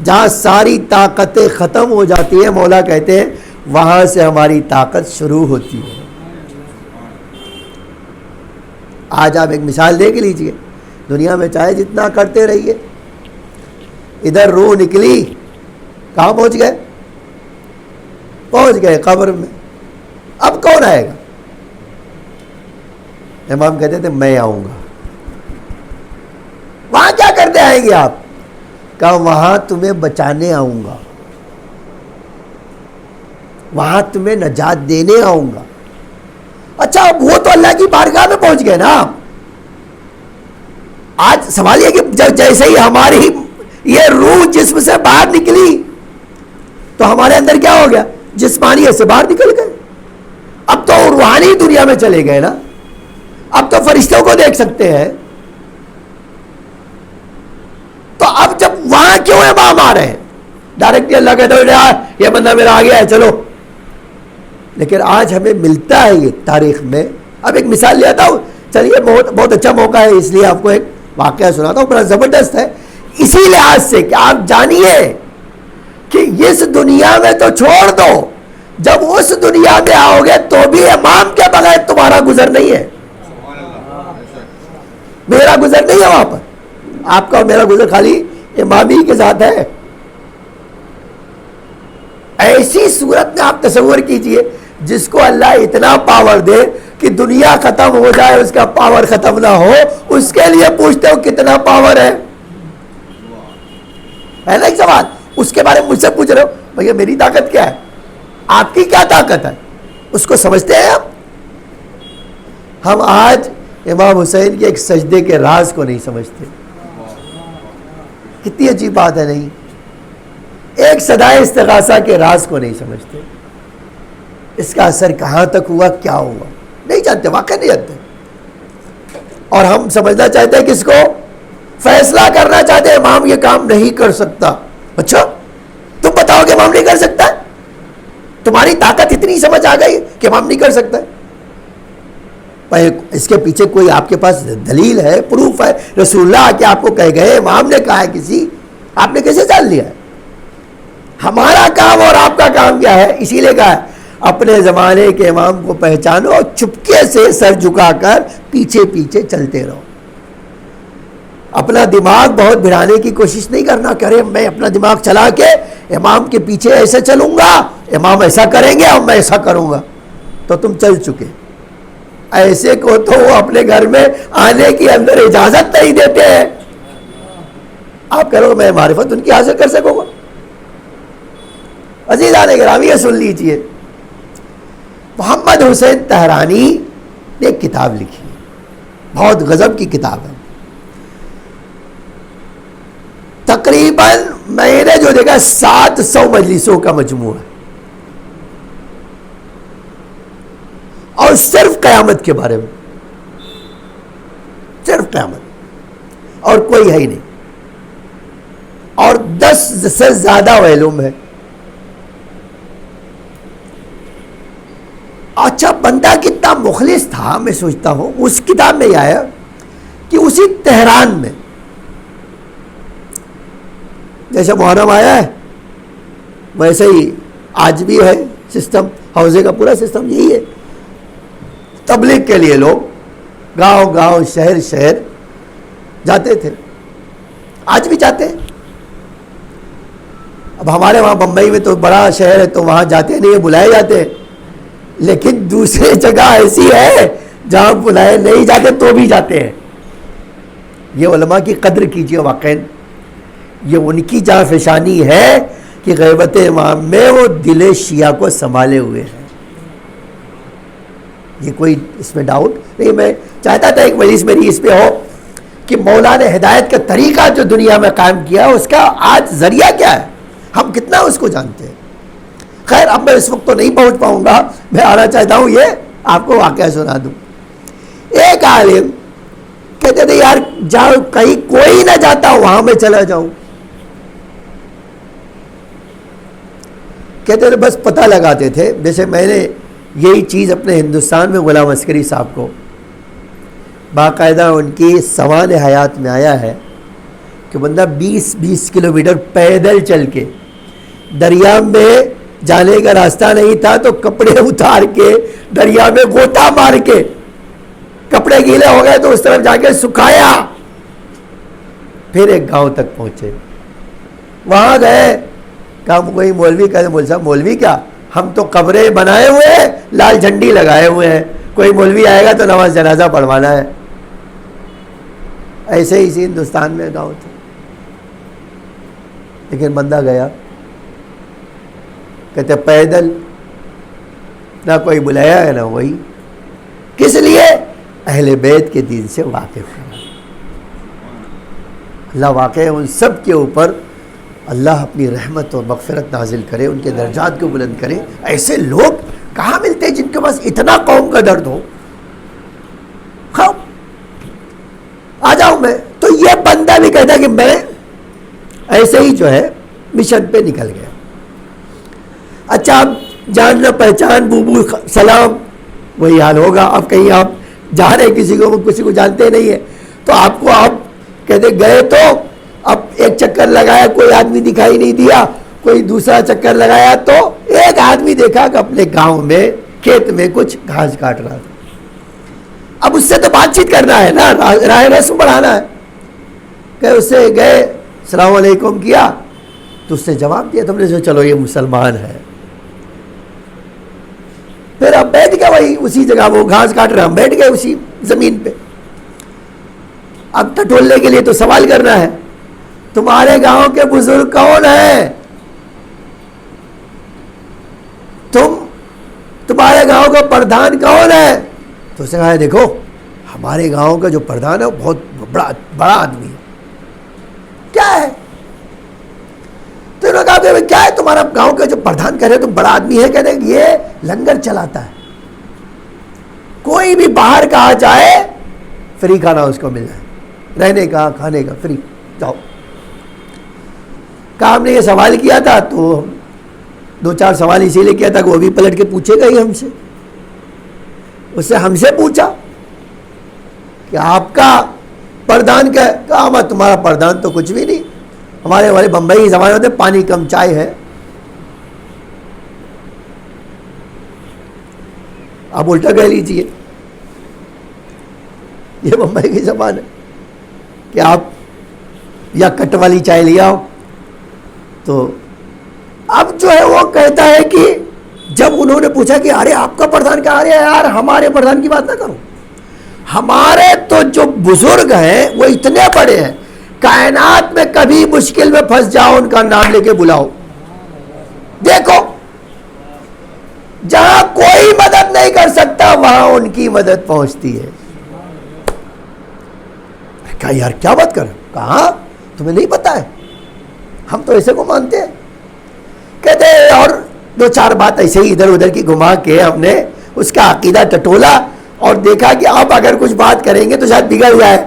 جہاں ساری طاقتیں ختم ہو جاتی ہیں مولا کہتے ہیں وہاں سے ہماری طاقت شروع ہوتی ہے. آج آپ ایک مثال دیکھ لیجئے، دنیا میں چاہے جتنا کرتے رہیے، ادھر روح نکلی، کہاں پہنچ گئے؟ پہنچ گئے قبر میں. اب کون آئے گا؟ امام کہتے تھے میں آؤں گا. وہاں کیا کرتے آئیں گے آپ؟ کہا وہاں تمہیں بچانے آؤں گا، وہاں تمہیں نجات دینے آؤں گا. اچھا اب وہ تو اللہ کی بارگاہ میں پہنچ گئے نا. آج سوال یہ کہ جیسے ہی ہماری یہ روح جسم سے باہر نکلی تو ہمارے اندر کیا ہو گیا؟ جسمانی سے باہر نکل گئے. اب تو روحانی دنیا میں چلے گئے نا. اب تو فرشتوں کو دیکھ سکتے ہیں. تو اب جب وہاں کیوں امام آ رہے ہیں؟ ڈائریکٹلی اللہ کہتا ہے یہ بندہ میرا آ گیا ہے چلو. لیکن آج ہمیں ملتا ہے یہ تاریخ میں. اب ایک مثال لے آتا ہوں، چلیے بہت اچھا موقع ہے اس لیے آپ کو ایک واقعہ سناتا ہوں، بڑا زبردست ہے اسی لحاظ سے کہ آپ جانیے کہ اس دنیا میں تو چھوڑ دو، جب اس دنیا میں آؤ گے تو بھی امام کے بغیر تمہارا گزر نہیں ہے. میرا گزر نہیں ہے وہاں پر، آپ کا اور میرا گزر خالی امام ہی کے ساتھ ہے. ایسی صورت میں آپ تصور کیجئے جس کو اللہ اتنا پاور دے کہ دنیا ختم ہو جائے اس کا پاور ختم نہ ہو، اس کے لیے پوچھتے ہو کتنا پاور ہے نا ایک سوال. اس کے بارے میں مجھ سے پوچھ رہے ہو بھیا میری طاقت کیا ہے، آپ کی کیا طاقت ہے؟ اس کو سمجھتے ہیں ہم آج امام حسین کے ایک سجدے کے راز کو نہیں سمجھتے. کتنی عجیب بات ہے نہیں؟ ایک صدائے استغاثہ کے راز کو نہیں سمجھتے. اس کا اثر کہاں تک ہوا، کیا ہوا نہیں جانتے، واقعہ نہیں جانتے. اور ہم سمجھنا چاہتے ہیں کس کو؟ فیصلہ کرنا چاہتے ہیں امام یہ کام نہیں کر سکتا. اچھا تم بتاؤ کہ امام نہیں کر سکتا؟ تمہاری طاقت اتنی سمجھ آ گئی کہ امام نہیں کر سکتا. اس کے پیچھے کوئی آپ کے پاس دلیل ہے، پروف ہے؟ رسول اللہ کہ آپ کو کہہ گئے امام نے کہا ہے کسی، آپ نے کیسے جان لیا ہے؟ ہمارا کام اور آپ کا کام کیا ہے؟ اسی لیے کہا ہے اپنے زمانے کے امام کو پہچانو اور چپکے سے سر جھکا کر پیچھے پیچھے چلتے رہو. اپنا دماغ بہت بھرانے کی کوشش نہیں کرنا کہ ارے میں اپنا دماغ چلا کے امام کے پیچھے ایسے چلوں گا، امام ایسا کریں گے اور میں ایسا کروں گا. تو تم چل چکے. ایسے کو تو وہ اپنے گھر میں آنے کی اندر اجازت نہیں دیتے ہیں. آپ کہو گے میں معرفت ان کی حاصل کر سکوں گا؟ عزیزان گرامی سن لیجئے، محمد حسین تہرانی نے ایک کتاب لکھی، بہت غضب کی کتاب ہے. تقریباً میں نے جو دیکھا 700 مجلسوں کا مجموعہ ہے، اور صرف قیامت کے بارے میں، صرف قیامت، اور کوئی ہے ہی نہیں. اور 10 سے زیادہ علوم ہے. اچھا بندہ کتنا مخلص تھا. میں سوچتا ہوں اس کتاب میں یہ آیا کہ اسی تہران میں جیسے محرم آیا ہے ویسے ہی آج بھی ہے سسٹم. حوضے کا پورا سسٹم یہی ہے. تبلیغ کے لیے لوگ گاؤں گاؤں شہر شہر جاتے تھے, آج بھی جاتے ہیں. اب ہمارے وہاں بمبئی میں تو بڑا شہر ہے تو وہاں جاتے نہیں, بلائے جاتے ہیں. لیکن دوسری جگہ ایسی ہے جہاں بلائے نہیں جاتے تو بھی جاتے ہیں. یہ علماء کی قدر کیجیے. واقعی یہ ان کی جہاں فشانی ہے کہ غیبت امام میں وہ دل شیعہ کو سنبھالے ہوئے ہیں. یہ کوئی اس میں ڈاؤٹ نہیں. میں چاہتا تھا ایک مجلس میری اس پہ ہو کہ مولا نے ہدایت کا طریقہ جو دنیا میں قائم کیا اس کا آج ذریعہ کیا ہے, ہم کتنا اس کو جانتے ہیں. خیر اب میں اس وقت تو نہیں پہنچ پاؤں گا. میں آنا چاہتا ہوں یہ آپ کو واقعہ سنا دوں. ایک عالم کہتے تھے یار جہاں کہیں کوئی نہ جاتا وہاں میں چلا جاؤں. کہتے تھے بس پتہ لگاتے تھے. جیسے میں نے یہی چیز اپنے ہندوستان میں غلام عسکری صاحب کو باقاعدہ ان کی سوان حیات میں آیا ہے کہ بندہ 20 کلومیٹر پیدل چل کے, دریا میں جانے کا راستہ نہیں تھا تو کپڑے اتار کے دریا میں غوطہ مار کے, کپڑے گیلے ہو گئے تو اس طرف جا کے سکھایا, پھر ایک گاؤں تک پہنچے. وہاں گئے, کہا کوئی مولوی, کہتے مول صاحب مولوی کیا, ہم تو قبریں بنائے ہوئے ہیں, لال جھنڈی لگائے ہوئے ہیں, کوئی مولوی آئے گا تو نماز جنازہ پڑھوانا ہے. ایسے ہی اسی ہندوستان میں گاؤں تھے. لیکن بندہ گیا, کہتے پیدل, نہ کوئی بلایا ہے نہ وہی. کس لیے؟ اہل بیت کے دین سے واقف ہے. اللہ واقع ان سب کے اوپر اللہ اپنی رحمت اور مغفرت نازل کرے, ان کے درجات کو بلند کرے. ایسے لوگ کہاں ملتے ہیں جن کے پاس اتنا قوم کا درد ہو. آ جاؤں میں تو یہ بندہ بھی کہتا کہ میں ایسے ہی جو ہے مشن پہ نکل گیا. اچھا اب جان نہ پہچان, بوبو سلام, وہی حال ہوگا. اب کہیں آپ جا رہے کسی کو جانتے نہیں ہیں تو آپ کو آپ کہتے گئے تو اب ایک چکر لگایا کوئی آدمی دکھائی نہیں دیا, کوئی دوسرا چکر لگایا تو ایک آدمی دیکھا کہ اپنے گاؤں میں کھیت میں کچھ گھاس کاٹ رہا تھا. اب اس سے تو بات چیت کرنا ہے نا, راہ رسم بڑھانا ہے. کہ اس سے گئے, السلام علیکم کیا تو اس نے جواب دیا, تم نے سوچا چلو یہ مسلمان ہے. پھر اب بیٹھ گیا وہی اسی جگہ, وہ گھاس کاٹ رہے, ہم بیٹھ گئے اسی زمین پہ. اب ٹٹولنے کے لیے تو سوال کرنا ہے, تمہارے گاؤں کے بزرگ کون ہیں, تمہارے گاؤں کا پردھان کون ہے؟ تو اس نے کہا دیکھو ہمارے گاؤں کا جو پردھان ہے وہ بہت بڑا آدمی ہے. کیا ہے؟ تو انہوں نے کہا کہ کیا ہے تمہارا گاؤں کا جو پردھان کہہ رہے تم بڑا آدمی ہے, کہتے ہیں یہ لنگر چلاتا ہے, کوئی بھی باہر کہا جائے فری کھانا اس کو مل جائے, رہنے کا کھانے کا فری, جاؤ. کہا ہم نے یہ سوال کیا تھا تو 2-4 سوال اسی لیے کیا تھا کہ وہ بھی پلٹ کے پوچھے گا ہی ہم سے. اس سے ہم سے پوچھا کہ آپ کا پردھان کیا ہے؟ کہا ہمارا تمہارا پردھان تو کچھ بھی نہیں, ہمارے والے بمبئی زمانے ہوتے پانی کم چائے ہے. آپ الٹا کہہ لیجیے, یہ بمبئی کی زبان ہے کہ آپ یا کٹ والی چائے لے آؤ. تو اب جو ہے وہ کہتا ہے کہ جب انہوں نے پوچھا کہ ارے آپ کا پردھان کیا, ارے یار ہمارے پردھان کی بات نہ کرو, ہمارے تو جو بزرگ ہیں وہ اتنے بڑے ہیں, کائنات میں کبھی مشکل میں پھنس جاؤ ان کا نام لے کے بلاؤ, دیکھو جہاں کوئی مدد نہیں کر سکتا وہاں ان کی مدد پہنچتی ہے. کہا یار کیا بات کر, کہاں تمہیں نہیں پتا ہے, ہم تو ایسے کو مانتے ہیں. کہتے اور 2-4 بات ایسے ہی ادھر ادھر کی گھما کے ہم نے اس کا عقیدہ ٹٹولا اور دیکھا کہ آپ اگر کچھ بات کریں گے تو شاید بگڑ جائے.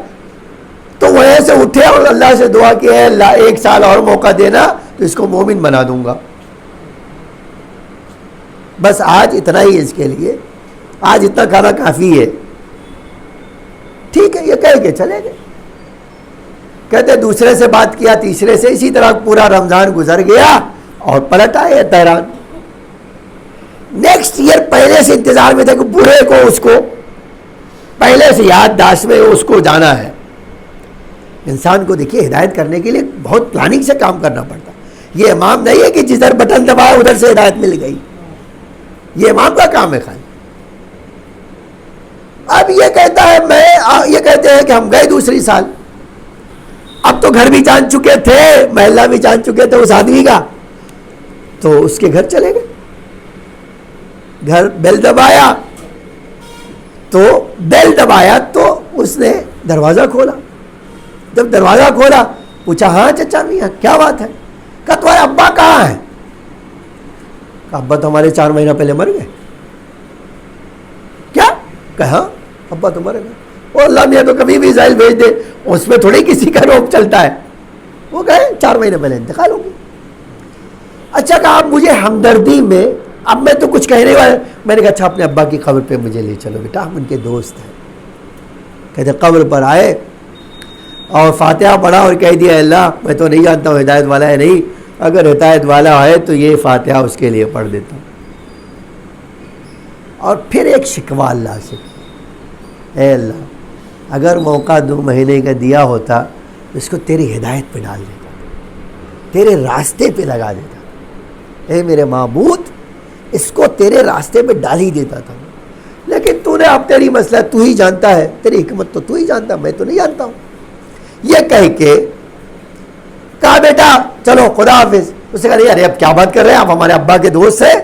تو وہیں سے اٹھے اور اللہ سے دعا کی ہے اللہ 1 سال اور موقع دینا تو اس کو مومن بنا دوں گا. بس آج اتنا ہی ہے اس کے لیے, آج اتنا کھانا کافی ہے. ٹھیک ہے, یہ کہہ کے چلے گئے. کہتے دوسرے سے بات کیا, تیسرے سے, اسی طرح پورا رمضان گزر گیا اور پلٹ آئے تہران. نیکسٹ ایئر پہلے سے انتظار میں تھے کہ بوڑھے کو اس کو پہلے سے یادداشت میں اس کو جانا ہے. انسان کو دیکھیے ہدایت کرنے کے لیے بہت پلاننگ سے کام کرنا پڑتا. یہ امام نہیں ہے کہ جدھر بٹن دبایا ادھر سے ہدایت مل گئی, یہ امام کا کام ہے خالی. اب یہ کہتا ہے یہ کہتے ہیں کہ ہم گئے دوسری سال, اب تو گھر بھی جان چکے تھے, محلہ بھی جان چکے تھے اس آدمی کا, تو اس کے گھر چلے گئے. گھر بیل دبایا تو اس نے دروازہ کھولا. جب دروازہ کھولا پوچھا ہاں چچا میاں کیا بات ہے؟ کہا تمہارے ابا کہاں ہیں؟ کہا ابا تو ہمارے 4 مہینہ پہلے مر گئے. کیا؟ کہا ابا تو مر گئے. وہ اللہ میاں تو کبھی بھی زائل بھیج دے, اس میں تھوڑی کسی کا روک چلتا ہے. وہ گئے 4 مہینے پہلے انتقال ہو گئی. اچھا کہا آپ مجھے ہمدردی میں, اب میں تو کچھ کہنے والا, میں نے کہا اچھا اپنے ابا کی قبر پہ مجھے لے چلو بیٹا, ہم ان کے دوست ہیں. کہتے قبر پر آئے اور فاتحہ پڑھا اور کہہ دیا اللہ میں تو نہیں جانتا ہوں ہدایت والا ہے نہیں, اگر ہدایت والا ہے تو یہ فاتحہ اس کے لیے پڑھ دیتا ہوں. اور پھر ایک شکوہ اللہ سے, اے اللہ اگر موقع 2 مہینے کا دیا ہوتا تو اس کو تیری ہدایت پہ ڈال دیتا, تیرے راستے پہ لگا دیتا. اے میرے معبود اس کو تیرے راستے پہ ڈال ہی دیتا تھا, لیکن تو نے, اب تیری مسئلہ تو ہی جانتا ہے, تیری حکمت تو ہی جانتا, میں تو نہیں جانتا ہوں. یہ کہہ کے کہا بیٹا چلو خدا حافظ. اس نے کہا نہیں ارے اب کیا بات کر رہے ہیں, آپ ہمارے ابا کے دوست ہیں,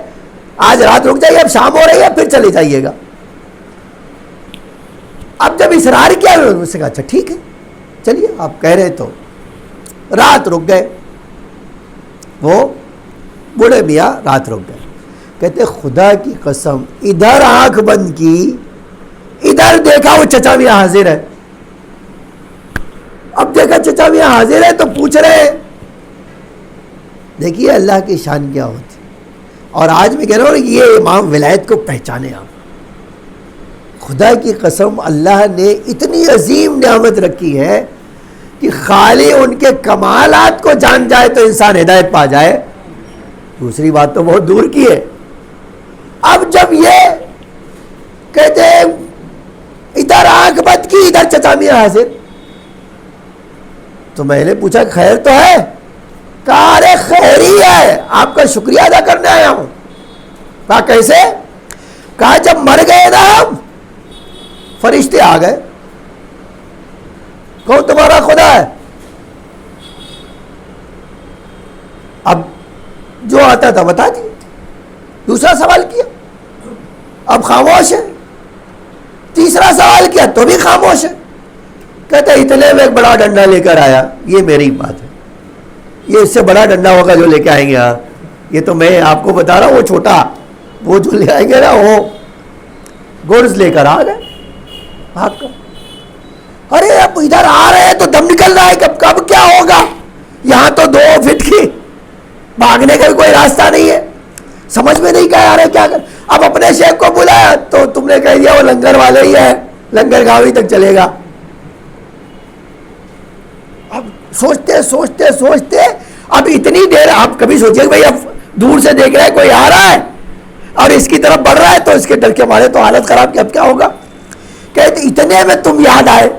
آج رات رک جائیے, اب شام ہو رہی ہے پھر چلے جائیے گا. اب جب اصرار کیا اس نے کہا اچھا ٹھیک ہے چلیے آپ کہہ رہے تو. رات رک گئے, وہ بوڑھے میاں رات رک گئے. کہتے خدا کی قسم ادھر آنکھ بند کی, ادھر دیکھا وہ چچا میاں حاضر ہے. اب دیکھا چچا میاں حاضر ہے تو پوچھ رہے, دیکھیے اللہ کی شان کیا ہوتی. اور آج میں کہہ رہا ہوں یہ امام ولایت کو پہچانے آپ. خدا کی قسم اللہ نے اتنی عظیم نعمت رکھی ہے کہ خالی ان کے کمالات کو جان جائے تو انسان ہدایت پا جائے, دوسری بات تو بہت دور کی ہے. اب جب یہ کہتے ادھر آنکھ بند کی, ادھر چچا میاں حاضر, تو میں نے پوچھا خیر تو ہے؟ کہا ارے خیر ہی ہے, آپ کا شکریہ ادا کرنے آیا ہوں. کہا کیسے؟ کہا جب مر گئے نا ہم, فرشتے آ گئے, کون تمہارا خدا ہے؟ اب جو آتا تھا بتا دی. دوسرا سوال کیا, اب خاموش ہے. تیسرا سوال کیا تو بھی خاموش ہے. کہتے اتنے میں ایک بڑا ڈنڈا لے کر آیا, یہ میری بات ہے, یہ اس سے بڑا ڈنڈا ہوگا جو لے کے آئیں گے یہاں, یہ تو میں آپ کو بتا رہا ہوں, وہ چھوٹا وہ جو لے آئیں گے نا وہ گورز لے کر آ گئے بھاگ کر. ارے اب ادھر آ رہے ہیں تو دم نکل رہا ہے, کب کیا ہوگا, یہاں تو 2 فٹ کی بھاگنے کا کوئی راستہ نہیں ہے, سمجھ میں نہیں کہا رہے کیا کر. اب اپنے شیخ کو بلایا تو تم نے کہہ دیا وہ لنگر والے ہی ہے, لنگر گاوی تک چلے گا. اب سوچتے سوچتے سوچتے اب اتنی دیر, آپ کبھی سوچیے بھائی اب دور سے دیکھ رہے ہیں کوئی آ رہا ہے اور اس کی طرف بڑھ رہا ہے, تو اس کے ڈر کے مارے تو حالت خراب کی, اب کیا ہوگا. کہتے اتنے میں تم یاد آئے,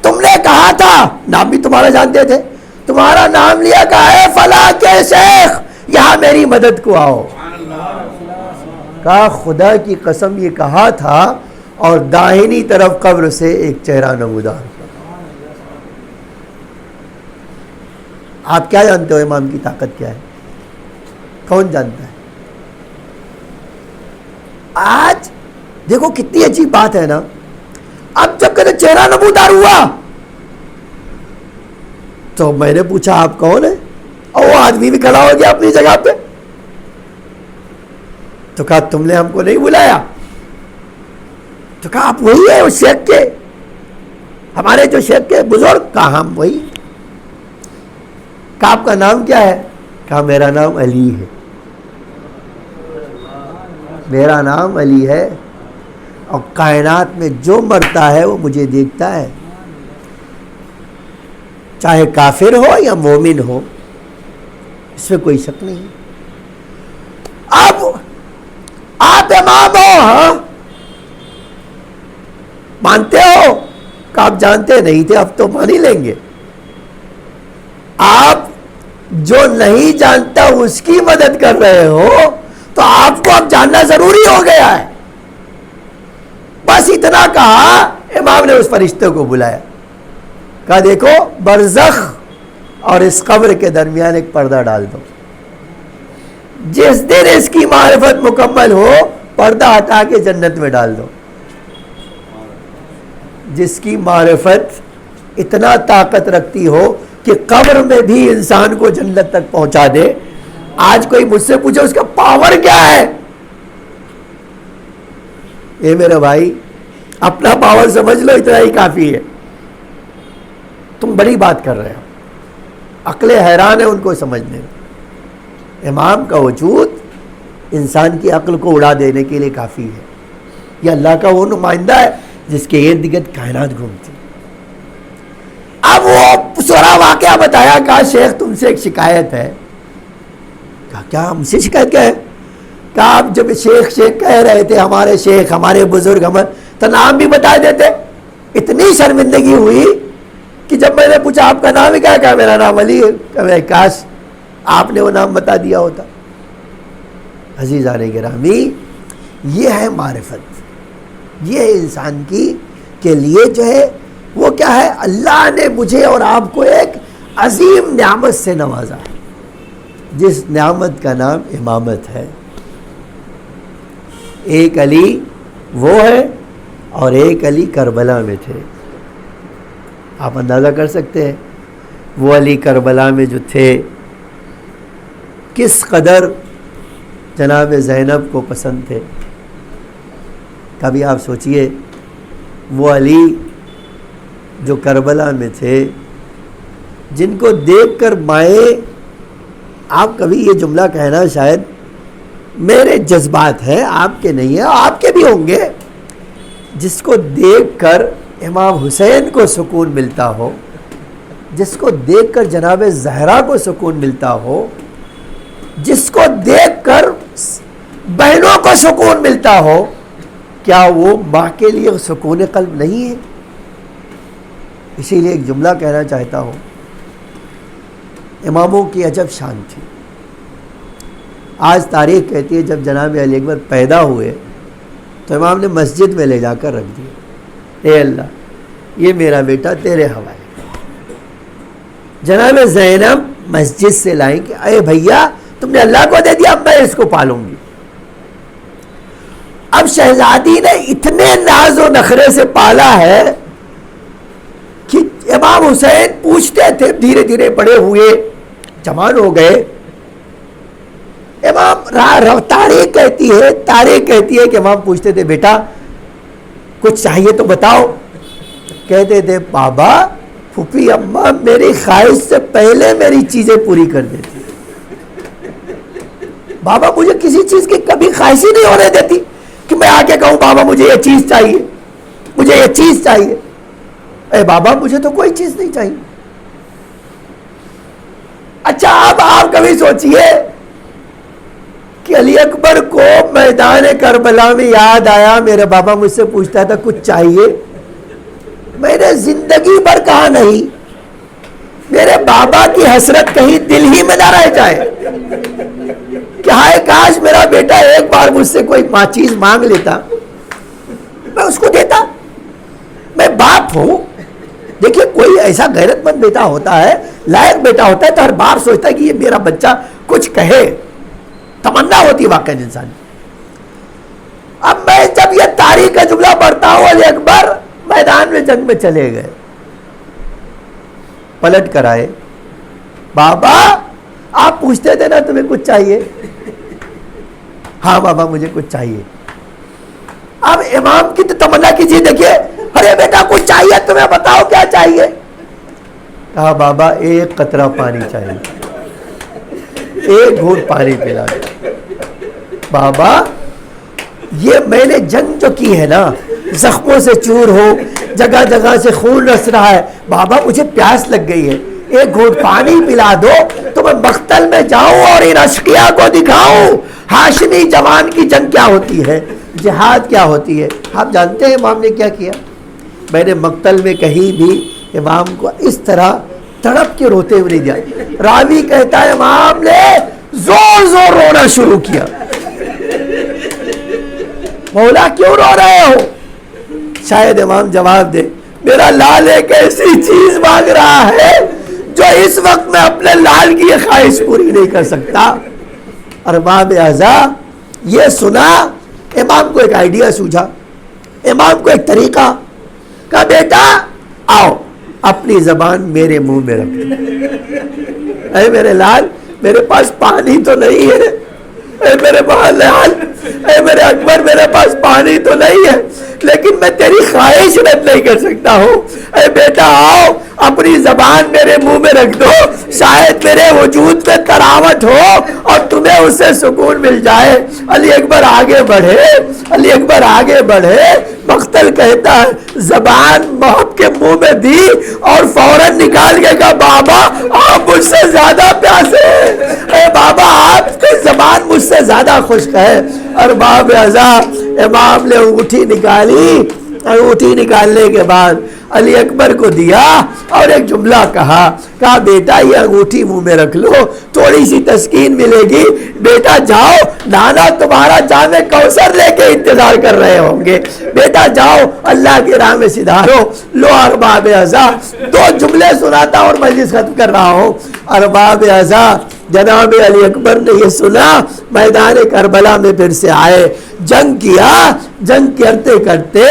تم نے کہا تھا, نام بھی تمہارا جانتے تھے, تمہارا نام لیا, کہا ہے فلاں کے شیخ یہاں میری مدد کو آؤ. کہا خدا کی قسم یہ کہا تھا, اور داہنی طرف قبر سے ایک چہرہ نمودار. آپ کیا جانتے ہو امام کی طاقت کیا ہے؟ کون جانتا ہے؟ آج دیکھو کتنی عجیب بات ہے نا. اب جب کہتے چہرہ نمودار ہوا تو میں نے پوچھا آپ کون ہے, اور وہ آدمی بھی کھڑا ہو گیا اپنی جگہ پہ. تو کہا تم نے ہم کو نہیں بلایا؟ تو کہا آپ وہی ہے اس شیخ کے. ہمارے جو شیخ کے بزرگ، کہا ہم وہی. کہا آپ کا نام کیا ہے؟ کہا میرا نام علی ہے. میرا نام علی ہے، اور کائنات میں جو مرتا ہے وہ مجھے دیکھتا ہے، چاہے کافر ہو یا مومن ہو، اس میں کوئی شک نہیں. اب آپ امام ہو، ہاں مانتے ہو کہ آپ جانتے نہیں تھے، اب تو مان ہی لیں گے. آپ جو نہیں جانتا اس کی مدد کر رہے ہو تو آپ کو اب جاننا ضروری ہو گیا ہے. بس اتنا کہا، امام نے اس فرشتے کو بلایا، کہا دیکھو برزخ اور اس قبر کے درمیان ایک پردہ ڈال دو. جس دن اس کی معرفت مکمل ہو پردہ ہٹا کے جنت میں ڈال دو. جس کی معرفت اتنا طاقت رکھتی ہو کہ قبر میں بھی انسان کو جنت تک پہنچا دے. آج کوئی مجھ سے پوچھے اس کا پاور کیا ہے، اے میرے بھائی اپنا پاور سمجھ لو، اتنا ہی کافی ہے. تم بڑی بات کر رہے ہو، عقلیں حیران ہیں ان کو سمجھنے میں. امام کا وجود انسان کی عقل کو اڑا دینے کے لیے کافی ہے. یہ اللہ کا وہ نمائندہ ہے جس کے ارد گرد کائنات گھومتی. اب وہ سورا واقعہ بتایا، کہا شیخ تم سے ایک شکایت ہے. کہا کیا؟ ہم سے شکایت کیا ہے؟ کہا آپ جب شیخ شیخ کہہ رہے تھے ہمارے شیخ ہمارے بزرگ ہمارے، تو نام بھی بتا دیتے. اتنی شرمندگی ہوئی کہ جب میں نے پوچھا آپ کا نام ہے کیا؟ کہا میرا نام علی ہے. کہ کاش آپ نے وہ نام بتا دیا ہوتا. عزیزان گرامی، یہ ہے معرفت، یہ ہے انسان کی کے لیے جو ہے وہ کیا ہے، اللہ نے مجھے اور آپ کو ایک عظیم نعمت سے نوازا، جس نعمت کا نام امامت ہے. ایک علی وہ ہے اور ایک علی کربلا میں تھے. آپ اندازہ کر سکتے ہیں وہ علی کربلا میں جو تھے کس قدر جناب زینب کو پسند تھے. کبھی آپ سوچئے وہ علی جو کربلا میں تھے، جن کو دیکھ کر مائیں، آپ کبھی یہ جملہ کہنا شاید میرے جذبات ہیں، آپ کے نہیں ہیں، آپ کے بھی ہوں گے، جس کو دیکھ کر امام حسین کو سکون ملتا ہو، جس کو دیکھ کر جناب زہرا کو سکون ملتا ہو، جس کو دیکھ کر بہنوں کو سکون ملتا ہو، کیا وہ ماں کے لیے سکون قلب نہیں ہے؟ اسی لیے ایک جملہ کہنا چاہتا ہوں، اماموں کی عجب شان تھی. آج تاریخ کہتی ہے جب جناب علی اکبر پیدا ہوئے تو امام نے مسجد میں لے جا کر رکھ دیا، اے اللہ یہ میرا بیٹا تیرے حوالے. جناب زینب مسجد سے لائیں کہ اے بھیا تم نے اللہ کو دے دیا، اب میں اس کو پالوں گی. اب شہزادی نے اتنے ناز و نخرے سے پالا ہے کہ امام حسین پوچھتے تھے، دھیرے دھیرے بڑے ہوئے، جوان ہو گئے. امام تاریخ کہتی ہے کہ امام پوچھتے تھے بیٹا کچھ چاہیے تو بتاؤ. کہتے تھے بابا پھوپھی اماں میری خواہش سے پہلے میری چیزیں پوری کر دیتی. بابا مجھے کسی چیز کی کبھی خواہش ہی نہیں ہونے دیتی کہ میں آ کے کہوں بابا مجھے یہ چیز چاہیے، مجھے یہ چیز چاہیے. اے بابا مجھے تو کوئی چیز نہیں چاہیے. اچھا اب آپ کبھی سوچئے کہ علی اکبر کو میدان کربلا میں یاد آیا میرے بابا مجھ سے پوچھتا تھا کچھ چاہیے، میں نے زندگی بھر کہا نہیں. میرے بابا کی حسرت کہیں دل ہی میں نہ رہ جائے کہ ہائے کاش میرا بیٹا ایک بار مجھ سے کوئی چیز مانگ لیتا، میں اس کو دیتا. میں باپ ہوں. دیکھیے کوئی ایسا غیرت مند بیٹا ہوتا ہے، لائق بیٹا ہوتا ہے، تو ہر باپ سوچتا ہے کہ یہ میرا بچہ کچھ کہے، تمنا ہوتی ہے واقعی انسان. اب میں جب یہ تاریخ کا جملہ پڑھتا ہوں علی اکبر میدان میں جنگ میں چلے گئے، پلٹ کر آئے، بابا آپ پوچھتے تھے نا تمہیں کچھ چاہیے؟ ہاں بابا مجھے کچھ چاہیے. اب امام کی تو تمنا کیجیے، دیکھیے ارے بیٹا کچھ چاہیے تمہیں، بتاؤ کیا چاہیے؟ کہا بابا ایک قطرہ پانی چاہیے، ایک گھونٹ پانی پلا دو۔ بابا یہ میں نے جنگ جو کی ہے نا، زخموں سے چور ہو، جگہ جگہ سے خون رس رہا ہے، بابا مجھے پیاس لگ گئی ہے، ایک گھونٹ پانی پلا دو تو میں مقتل میں جاؤں اور ان اشقیاء کو دکھاؤں ہاشمی جوان کی جنگ کیا ہوتی ہے، جہاد کیا ہوتی ہے۔ آپ جانتے ہیں امام نے کیا کیا؟ میں نے مقتل میں کہیں بھی امام کو اس طرح تڑپ کے روتے ہوئے نہیں دیا۔ راوی کہتا ہے امام نے زور زور رونا شروع کیا۔ مولا کیوں رو رہے ہو؟ شاید امام جواب دے، میرا لال ایک ایسی چیز مانگ رہا ہے جو اس وقت میں اپنے لال کی یہ خواہش پوری نہیں کر سکتا۔ ارباب اعضاء یہ سنا، امام کو ایک آئیڈیا سوجھا، امام کو ایک طریقہ، کہا بیٹا آؤ اپنی زبان میرے منہ میں رکھ دو۔ اے میرے لال میرے پاس پانی تو نہیں ہے، اے میرے لال، اے میرے اکبر میرے پاس پانی تو نہیں ہے، لیکن میں تیری خواہش رد نہیں کر سکتا ہوں۔ اے بیٹا آؤ اپنی زبان میرے منہ میں رکھ دو، شاید میرے وجود میں تراوٹ ہو اور تمہیں اس سے سکون مل جائے۔ علی اکبر آگے بڑھے، علی اکبر آگے بڑھے، مقتل کہتا ہے زبان محب کے منہ میں دی اور فوراً نکال کے کہا بابا آپ مجھ سے زیادہ پیاسے ہیں، اے بابا آپ کی زبان مجھ سے زیادہ خشک ہے۔ ارباب اعضاء امام نے انگوٹھی نکالی، انگوٹھی نکالنے کے بعد علی اکبر کو دیا اور ایک جملہ کہا بیٹا یہ انگوٹھی منہ میں رکھ لو، تھوڑی سی تسکین ملے گی، بیٹا جاؤ نانا تمہارا جام کوثر لے کے انتظار کر رہے ہوں گے، بیٹا جاؤ اللہ کی راہ میں سدھارو۔ لو ارباب اعضاء دو جملے سناتا اور مجلس ختم کر رہا ہوں۔ ارباب اعضاء جناب علی اکبر نے یہ سنا، میدان کربلا میں پھر سے آئے، جنگ کیا، جنگ کرتے کرتے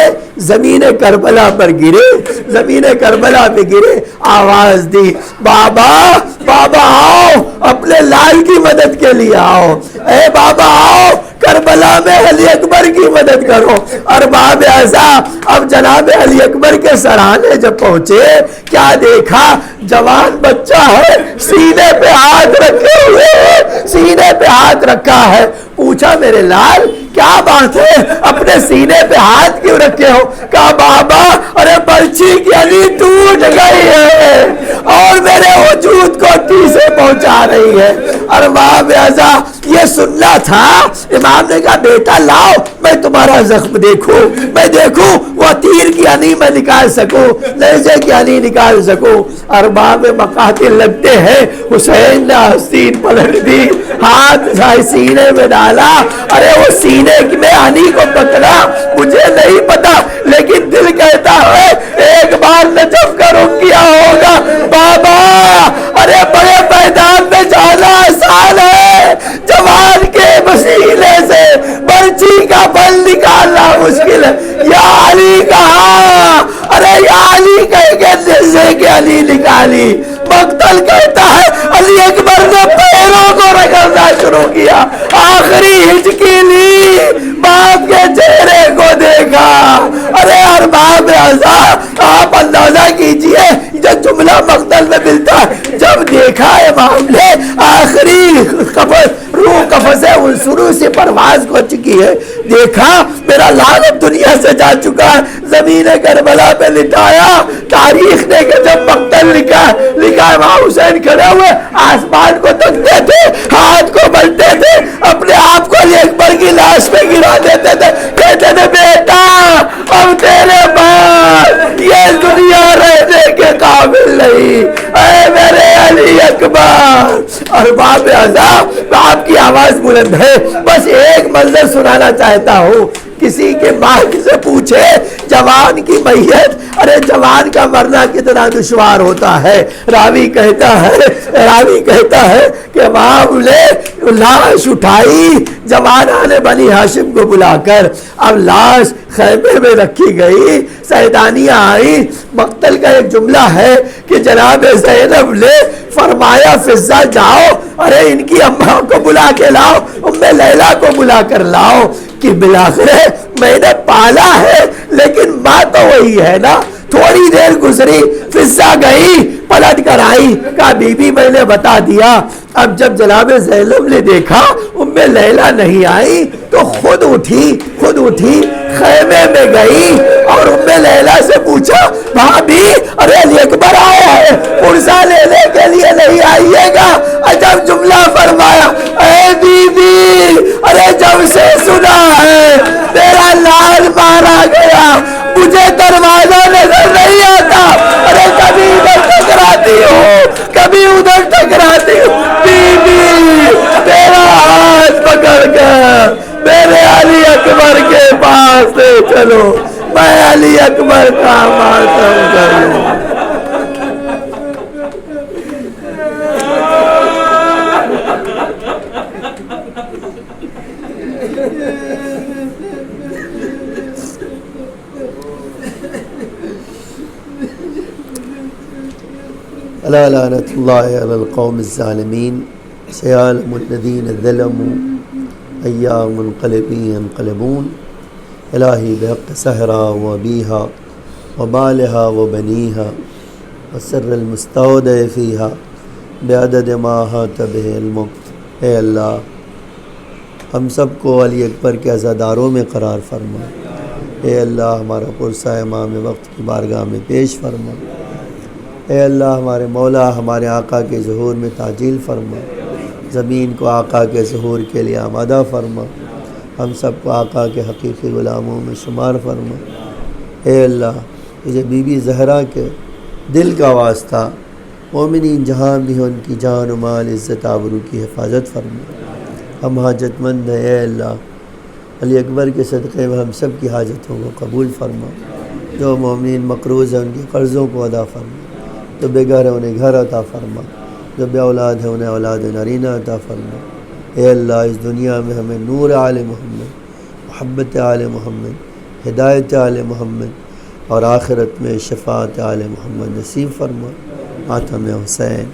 زمین کربلا پر گرے، زمین کربلا پہ گرے، آواز دی بابا بابا آؤ اپنے لال کی مدد کے لیے آؤ، اے بابا آؤ کربلا میں علی اکبر کی مدد کرو۔ ارباب اعضاء اب جناب علی اکبر کے سرانے جب پہنچے کیا دیکھا؟ جوان بچہ ہے، سینے پہ ہاتھ رکھے ہوئے، سینے پہ ہاتھ رکھا ہے۔ پوچھا میرے لال کیا بات ہے، اپنے سینے پہ ہاتھ کیوں رکھے ہو؟ کہا بابا ارے برچی کی علی ٹوٹ گئی ہے اور میرے وجود کو ٹھیسے پہنچا رہی ہے۔ ارباب اعضاء یہ سننا تھا، امام نے کہا بیٹا لاؤ میں تمہارا زخم دیکھوں، میں دیکھوں وہ تیر کی علی میں نکال سکوں، نیزے کی علی نکال سکوں۔ ارباب مقاتل لگتے ہیں، حسین نے آستین پلٹ دی، ہاتھ سینے میں ڈالا، ارے وہ سینے میں علی کو پکڑا، مجھے نہیں پتا لیکن دل کہتا ہے ایک بار نجف کا رخ کیا ہوگا۔ بابا ارے بڑے میدان میں جانا آسان ہے، جوان کے وسیلے سے برچی کا بل نکالنا مشکل ہے۔ یا علی کہا، ارے یا علی کہہ کے نیزے کی علی نکالی۔ مقتل کہتا ہے علی اکبر نے پیروں کو رگڑنا شروع کیا، آخری ہچکی لی، باپ کے چہرے کو دیکھا۔ ارے ارباب اعضاء آپ اندازہ کیجئے جو جملہ مقتل میں ملتا ہے، جب دیکھا امام نے آخری روح قفس شروع سے پرواز کو چکی ہے، دیکھا میرا لال دنیا سے جا چکا ہے، زمین کربلا پہ لٹایا۔ تاریخ نے کہ جب مقتل لکھا امام حسین کھڑے ہوئے آسمان کو تکتے تھے، ہاتھ کو ملتے تھے، اپنے آپ کو علی اکبر کی لاش پہ گرا دیتے تھے، کہتے تھے بیٹا اب تیرے بعد یہ دنیا رہنے کے قابل نہیں، اے میرے علی اکبر۔ ارباب اعضاء آپ کی آواز بلند ہے، بس ایک منظر سنانا چاہتا ہوں۔ کسی کے مالک سے پوچھے جوان کی میت، ارے جوان کا مرنا کتنا دشوار ہوتا ہے۔ راوی کہتا ہے کہ امام نے لاش اٹھائی، جوانان بنی ہاشم کو بلا کر، اب لاش خیمے میں رکھی گئی، سیدانیاں آئی۔ مقتل کا ایک جملہ ہے کہ جناب زینب نے فرمایا فضہ جاؤ، ارے ان کی اماں کو بلا کے لاؤ، ام لیلا کو بلا کر لاؤ، کہ بلاخر میں نے والا ہے لیکن ماں تو وہی ہے نا. تھوڑی دیر گزری، فضا گئی، پلٹ کر آئی، کہا بی بی میں نے بتا دیا. اب جب جناب زینب نے دیکھا ام لیلہ نہیں آئی تو خود اٹھی خیمے میں گئی اور ام لیلہ سے پوچھا بھابھی ارے علی اکبر آیا ہے، پرزہ لینے کے لیے نہیں آئیے گا؟ عجب جملہ فرمایا، اے بی بی ارے جب سے سنا ہے تیرا لال مارا گیا مجھے دروازہ نظر نہیں آتا. ارے کبھی ادھر ٹکراتی ہوں کبھی ادھر ٹکراتی ہوں. بی بی تیرا ہاتھ پکڑ کر میرے علی اکبر کے پاس لے چلو، میں علی اکبر کا ماتم کروں. الا لعنت اللہ علی القوم الظالمین. سیعلم الذین ظلموا ایام منقلبین ينقلبون. الہی بحق سہرا و ابیہا و مالہا و بنیہا وسر المستودع فیہا بعدد ما احاط بہ علمک. اے اللہ ہم سب کو علی اکبر کے عزاداروں میں قرار فرما. اے اللہ ہمارا پرسہ امام وقت کی بارگاہ میں پیش فرما. اے اللہ ہمارے مولا ہمارے آقا کے ظہور میں تعجیل فرما. زمین کو آقا کے ظہور کے لیے آمادہ فرما. ہم سب کو آقا کے حقیقی غلاموں میں شمار فرما. اے اللہ تجھے بی بی زہرا کے دل کا واسطہ مومنین جہاں بھی ان کی جان و مال عزت آبرو کی حفاظت فرما. ہم حاجت مند ہیں اے اللہ علی اکبر کے صدقے میں ہم سب کی حاجتوں کو قبول فرما. جو مومنین مقروض ہیں ان کے قرضوں کو ادا فرما. جو بے گھر ہیں انہیں گھر عطا فرما. جو بے اولاد ہیں انہیں اولاد نرینہ عطا فرما. اے اللہ اس دنیا میں ہمیں نور آل محمد، محبت آل محمد، ہدایت آل محمد اور آخرت میں شفاعت آل محمد نصیب فرما. ماتم حسین.